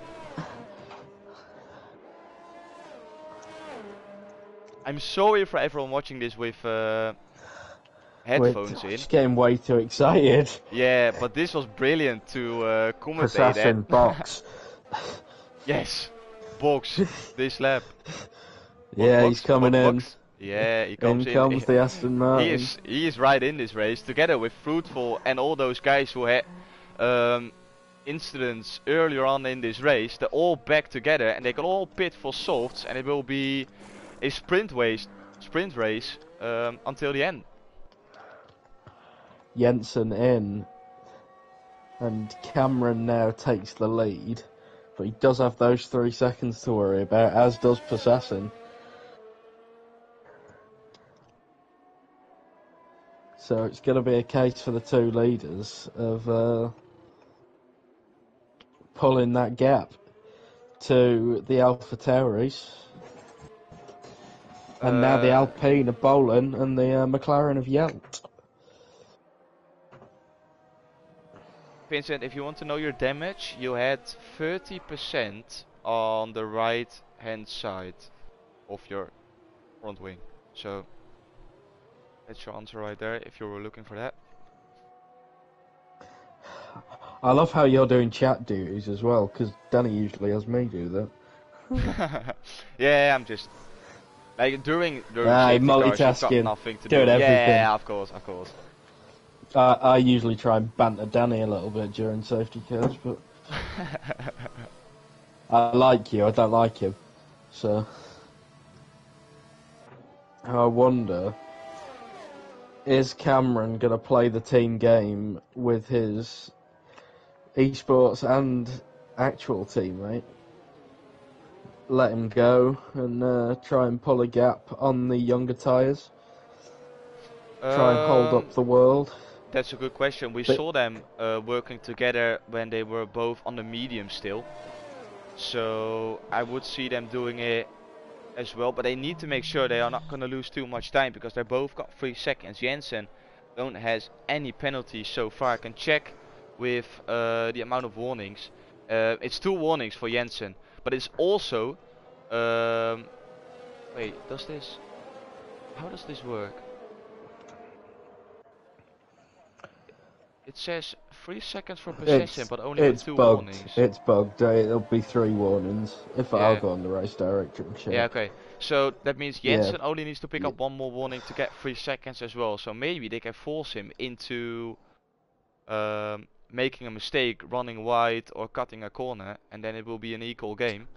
I'm sorry for everyone watching this with headphones in. Just getting way too excited. Yeah, but this was brilliant to commentate. Assassin box. Yes, box this lap. Yeah, he's coming in. Yeah, he comes in. In comes the Aston Martin. He is right in this race together with Fruitful and all those guys who had incidents earlier on in this race. They're all back together and they can all pit for softs, and it will be a sprint race until the end. Jensen in, and Cameron now takes the lead, but he does have those 3 seconds to worry about, as does Possession. So it's going to be a case for the two leaders of pulling that gap to the Alpha Tauris. And now the Alpine of Bolin and the McLaren of Yelt. Vincent, if you want to know your damage, you had 30% on the right hand side of your front wing. So that's your answer right there if you were looking for that. I love how you're doing chat duties as well, because Danny usually has me do that. Yeah, I'm just... Like during multitasking, nothing to doing do. everything. Yeah, of course. I usually try and banter Danny a little bit during safety cars, but I like you, I don't like him. So I wonder, is Cameron going to play the team game with his esports and actual teammate? Let him go and try and pull a gap on the younger tyres? Try and hold up the world? That's a good question. We saw them working together when they were both on the medium still. So I would see them doing it as well. But they need to make sure they are not going to lose too much time, because they both got 3 seconds. Jensen don't has any penalties so far. I can check with the amount of warnings. It's 2 warnings for Jensen. But it's also... wait, how does this work? It says 3 seconds for possession, but only with 2 warnings. It's bugged. It'll be 3 warnings. I'll go on the race director and check. Yeah, okay. So that means Jensen only needs to pick up 1 more warning to get 3 seconds as well. So maybe they can force him into making a mistake, running wide or cutting a corner, and then it will be an equal game.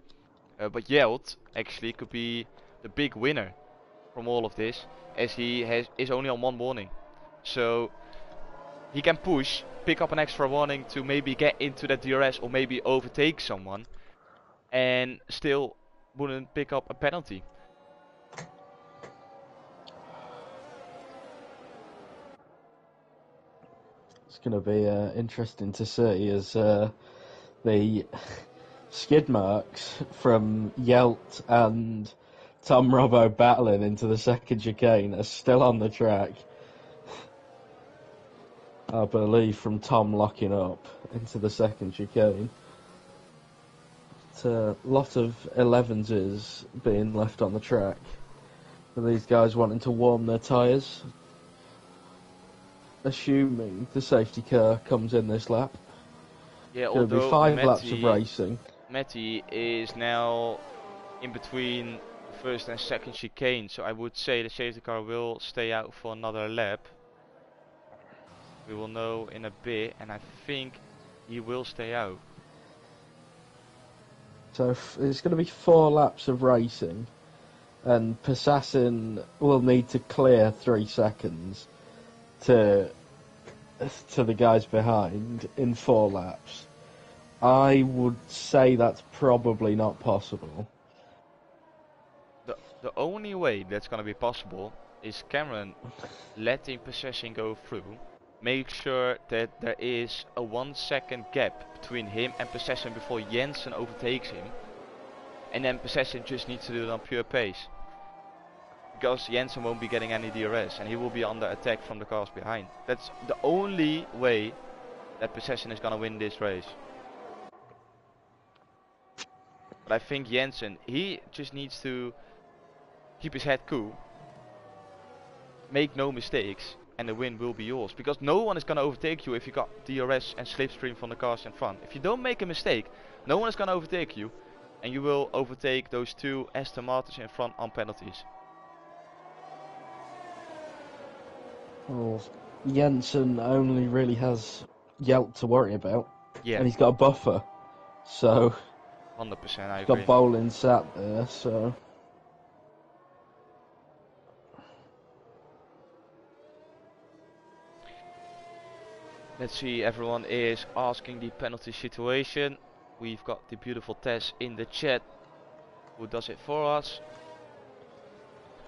But Yelt actually could be the big winner from all of this, as he is only on 1 warning. So he can push, pick up an extra warning to maybe get into that DRS or maybe overtake someone, and still wouldn't pick up a penalty. It's going to be interesting to see as the skid marks from Yelt and Tom Robbo battling into the second chicane are still on the track. I believe from Tom locking up into the second chicane. It's a lot of 11s being left on the track. For these guys wanting to warm their tyres. Assuming the safety car comes in this lap. Yeah, it'll be 5 laps of racing. Matty is now in between the first and second chicane, so I would say the safety car will stay out for another lap. We will know in a bit, and I think he will stay out. So it's going to be 4 laps of racing, and Persassin will need to clear 3 seconds to the guys behind in 4 laps. I would say that's probably not possible. The only way that's gonna be possible is Cameron letting Possession go through. Make sure that there is a 1 second gap between him and Possession before Jensen overtakes him. And then Possession just needs to do it on pure pace. Because Jensen won't be getting any DRS and he will be under attack from the cars behind. That's the only way that Possession is gonna win this race. But I think Jensen, he just needs to keep his head cool, make no mistakes, and the win will be yours. Because no one is gonna overtake you if you got DRS and slipstream from the cars in front. If you don't make a mistake, no one is gonna overtake you, and you will overtake those 2 Aston Martins in front on penalties. Well, Jensen only really has Yelp to worry about, Yeah, and he's got a buffer, so 100%. I he's agree. got Bowling sat there, so. Let's see, everyone is asking the penalty situation. We've got the beautiful Tess in the chat who does it for us.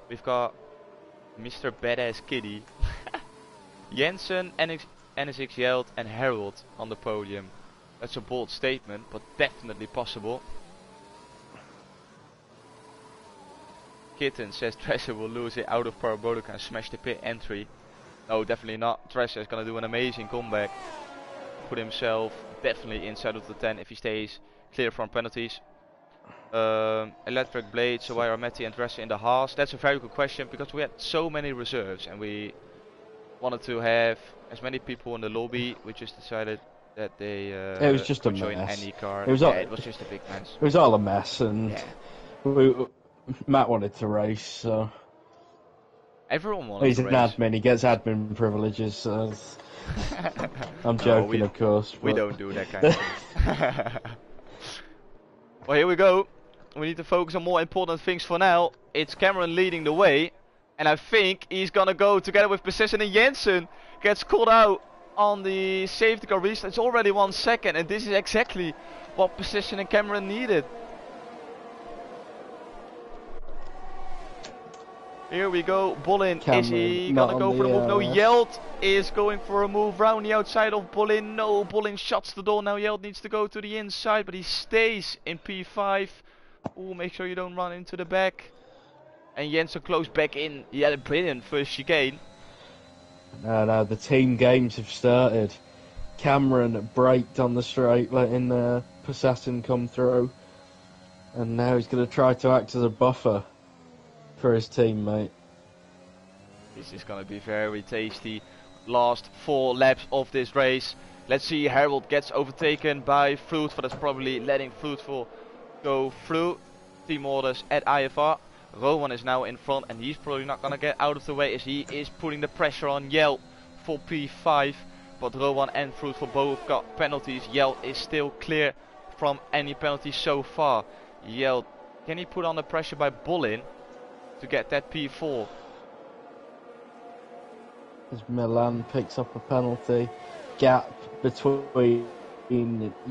We've got Mr. Badass Kitty, Jensen, NSX Yeld and Harold on the podium. That's a bold statement, but definitely possible. Kitten says Dresser will lose it out of Parabolica and smash the pit entry. No, definitely not. Dresser is going to do an amazing comeback. Put himself definitely inside of the 10 if he stays clear from penalties. Electric Blade, so why are Matty and Dresser in the Haas? That's a very good question, because we had so many reserves and we wanted to have as many people in the lobby. We just decided that they It was just could a join mess. any car. It was it was just a big mess. It was all a mess, and Matt wanted to race, so. Everyone wanted He's to an race. admin, he gets admin privileges, so. I'm joking, of course. We don't do that kind of thing. Well, here we go. We need to focus on more important things for now. It's Cameron leading the way. And I think he's gonna go together with Precision, and Jensen gets called out on the safety car restart. It's already 1 second, and this is exactly what Precision and Cameron needed. Here we go, Bolin, is he gonna go for the move? No, Yeld is going for a move round the outside of Bolin. No, Bolin shuts the door, now Yeld needs to go to the inside, but he stays in P5. Ooh, make sure you don't run into the back. And Jensen close back in. He had a brilliant first chicane. No, the team games have started. Cameron braked on the straight, letting Persassin come through. And now he's going to try to act as a buffer for his teammate. This is going to be very tasty. Last 4 laps of this race. Let's see, Harold gets overtaken by Fruitful. That's probably letting Fruitful go through. Team orders at IFR. Rowan is now in front, and he's probably not going to get out of the way as he is putting the pressure on Yell for P5. But Rowan and Fruitful both got penalties. Yell is still clear from any penalties so far. Yell, can he put on the pressure by Bolin to get that P4? As Milan picks up a penalty, gap between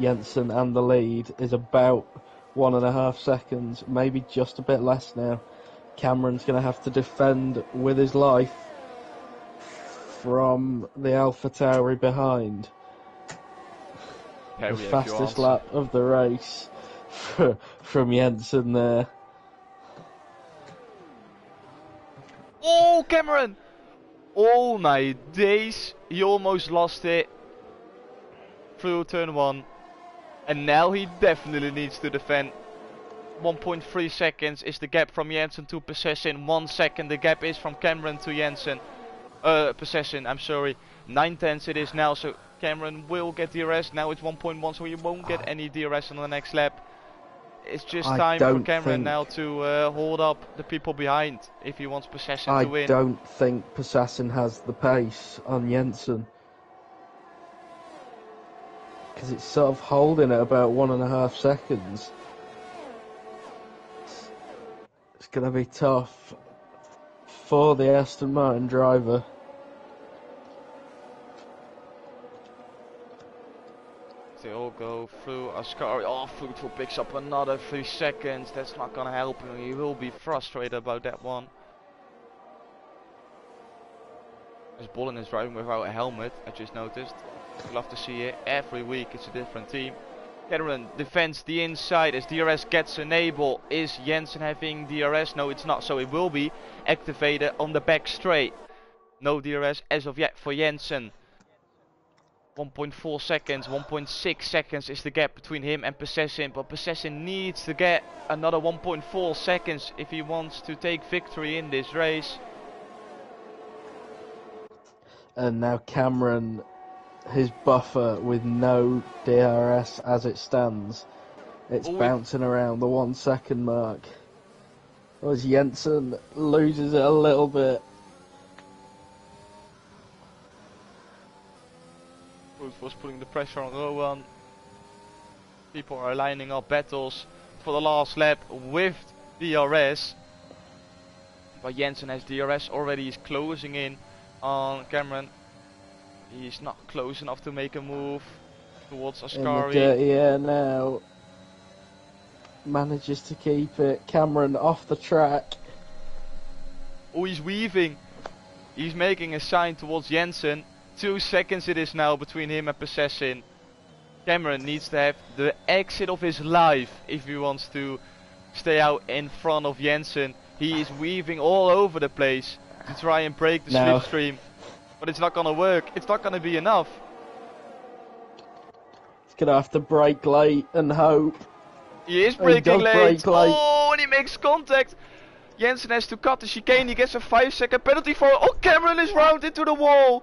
Jensen and the lead is about 1.5 seconds, maybe just a bit less now. Cameron's going to have to defend with his life from the Alpha Tauri behind. The fastest lap of the race from Jensen there. Oh, Cameron! Oh my days, he almost lost it through turn 1. And now he definitely needs to defend. 1.3 seconds is the gap from Jensen to Possession. 1 second the gap is from Cameron to Jensen. Possession, I'm sorry. 9/10 it is now, so Cameron will get DRS. Now it's 1.1, so he won't get any DRS on the next lap. It's just time for Cameron now to hold up the people behind if he wants Possession to win. I don't think Possession has the pace on Jensen. because it's sort of holding at about 1.5 seconds. It's going to be tough for the Aston Martin driver. They all go through Ascari. Oh, Fruitful picks up another 3 seconds. That's not gonna help him. He will be frustrated about that one. As Bolin is driving without a helmet, I just noticed. Love to see it. Every week it's a different team. Cameron defends the inside as DRS gets enable. Is Jensen having DRS? No, it's not. So it will be activated on the back straight. No DRS as of yet for Jensen. 1.4 seconds, 1.6 seconds is the gap between him and Possession, but Possession needs to get another 1.4 seconds if he wants to take victory in this race. And now Cameron, his buffer with no DRS as it stands. It's bouncing around the 1 second mark. As Jensen loses it a little bit. Was putting the pressure on Rowan. People are lining up battles for the last lap with DRS. But Jensen has DRS already. He's closing in on Cameron. He's not close enough to make a move towards Ascari. In the dirty air now. Manages to keep it. Cameron off the track. Oh, he's weaving. He's making a sign towards Jensen. 2 seconds it is now between him and Possession. Cameron needs to have the exit of his life if he wants to stay out in front of Jensen. He is weaving all over the place to try and break the slipstream. But it's not gonna work. It's not gonna be enough. He's gonna have to brake late and hope. He is braking late. Oh, and he makes contact. Jensen has to cut the chicane. He gets a 5-second penalty for it. Oh, Cameron is round into the wall.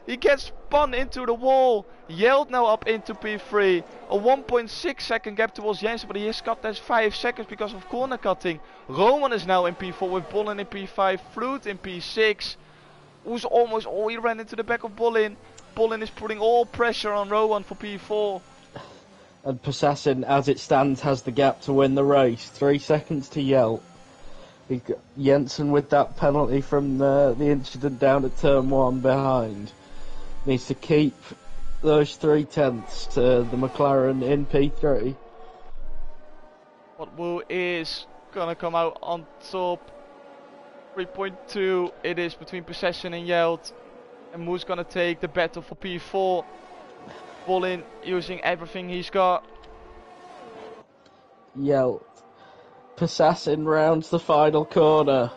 He gets spun into the wall. Yelled now up into P3. A 1.6 second gap towards Jensen, but he has cut that 5 seconds because of corner cutting. Roman is now in P4 with Bolin in P5. Fruit in P6. Who's almost, oh, he ran into the back of Bolin. Bolin is putting all pressure on Rowan for P4. And Possession, as it stands, has the gap to win the race. 3 seconds to Yelp. Jensen with that penalty from the incident down at turn 1 behind. Needs to keep those 3/10 to the McLaren in P3. But Wu is gonna come out on top. 3.2 it is between Possession and Yeld. And Wu's gonna take the battle for P4. Bolin using everything he's got. Yeld. Possession rounds the final corner.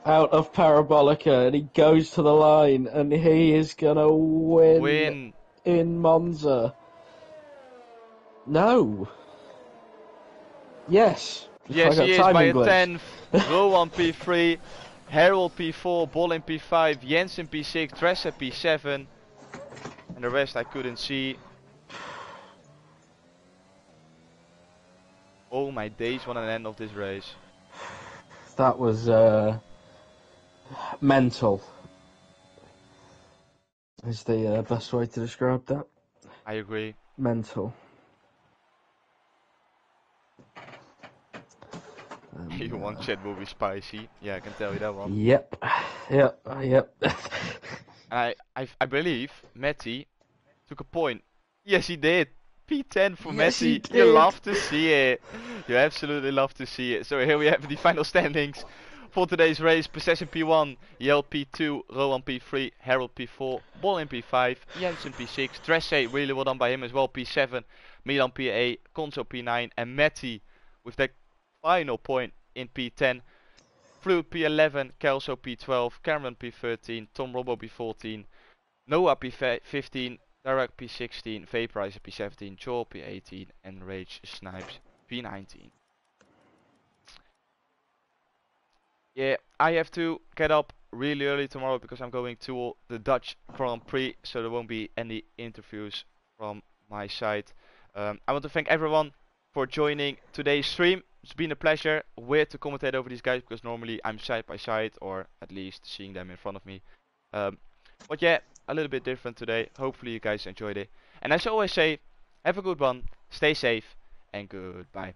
Out of Parabolica, and he goes to the line, and he is gonna win in Monza. No. Yes. Yes, he is by a 10th. Rowan P3, Harold P4, Bolin P5, Jensen P6, Dresser P7, and the rest I couldn't see. Oh my days, what an end of this race. That was mental is the best way to describe that. I agree. Mental. EU1 chat will be spicy. Yeah, I can tell you that one. Yep. I believe Matty took a point. Yes, he did. P10 for Matty. You love to see it. You absolutely love to see it. So here we have the final standings for today's race. Possession P1, Yel P2, Rowan P3, Harold P4, Bolin P5, Jensen P6, Dresse, really well done by him as well, P7, Milan P8, Conso P9, and Matty with that final point in P10. Fruit P11, Kelso P12, Cameron P13, Tom Robbo P14, Noah P15, Derek P16, Vaporizer P17, Joel P18, and Rage Snipes P19. Yeah, I have to get up really early tomorrow because I'm going to the Dutch Grand Prix, so there won't be any interviews from my side. I want to thank everyone for joining today's stream. It's been a pleasure. Weird to commentate over these guys because normally I'm side by side, or at least seeing them in front of me. But yeah, a little bit different today. Hopefully you guys enjoyed it. And as I always say, Have a good one, stay safe, and goodbye.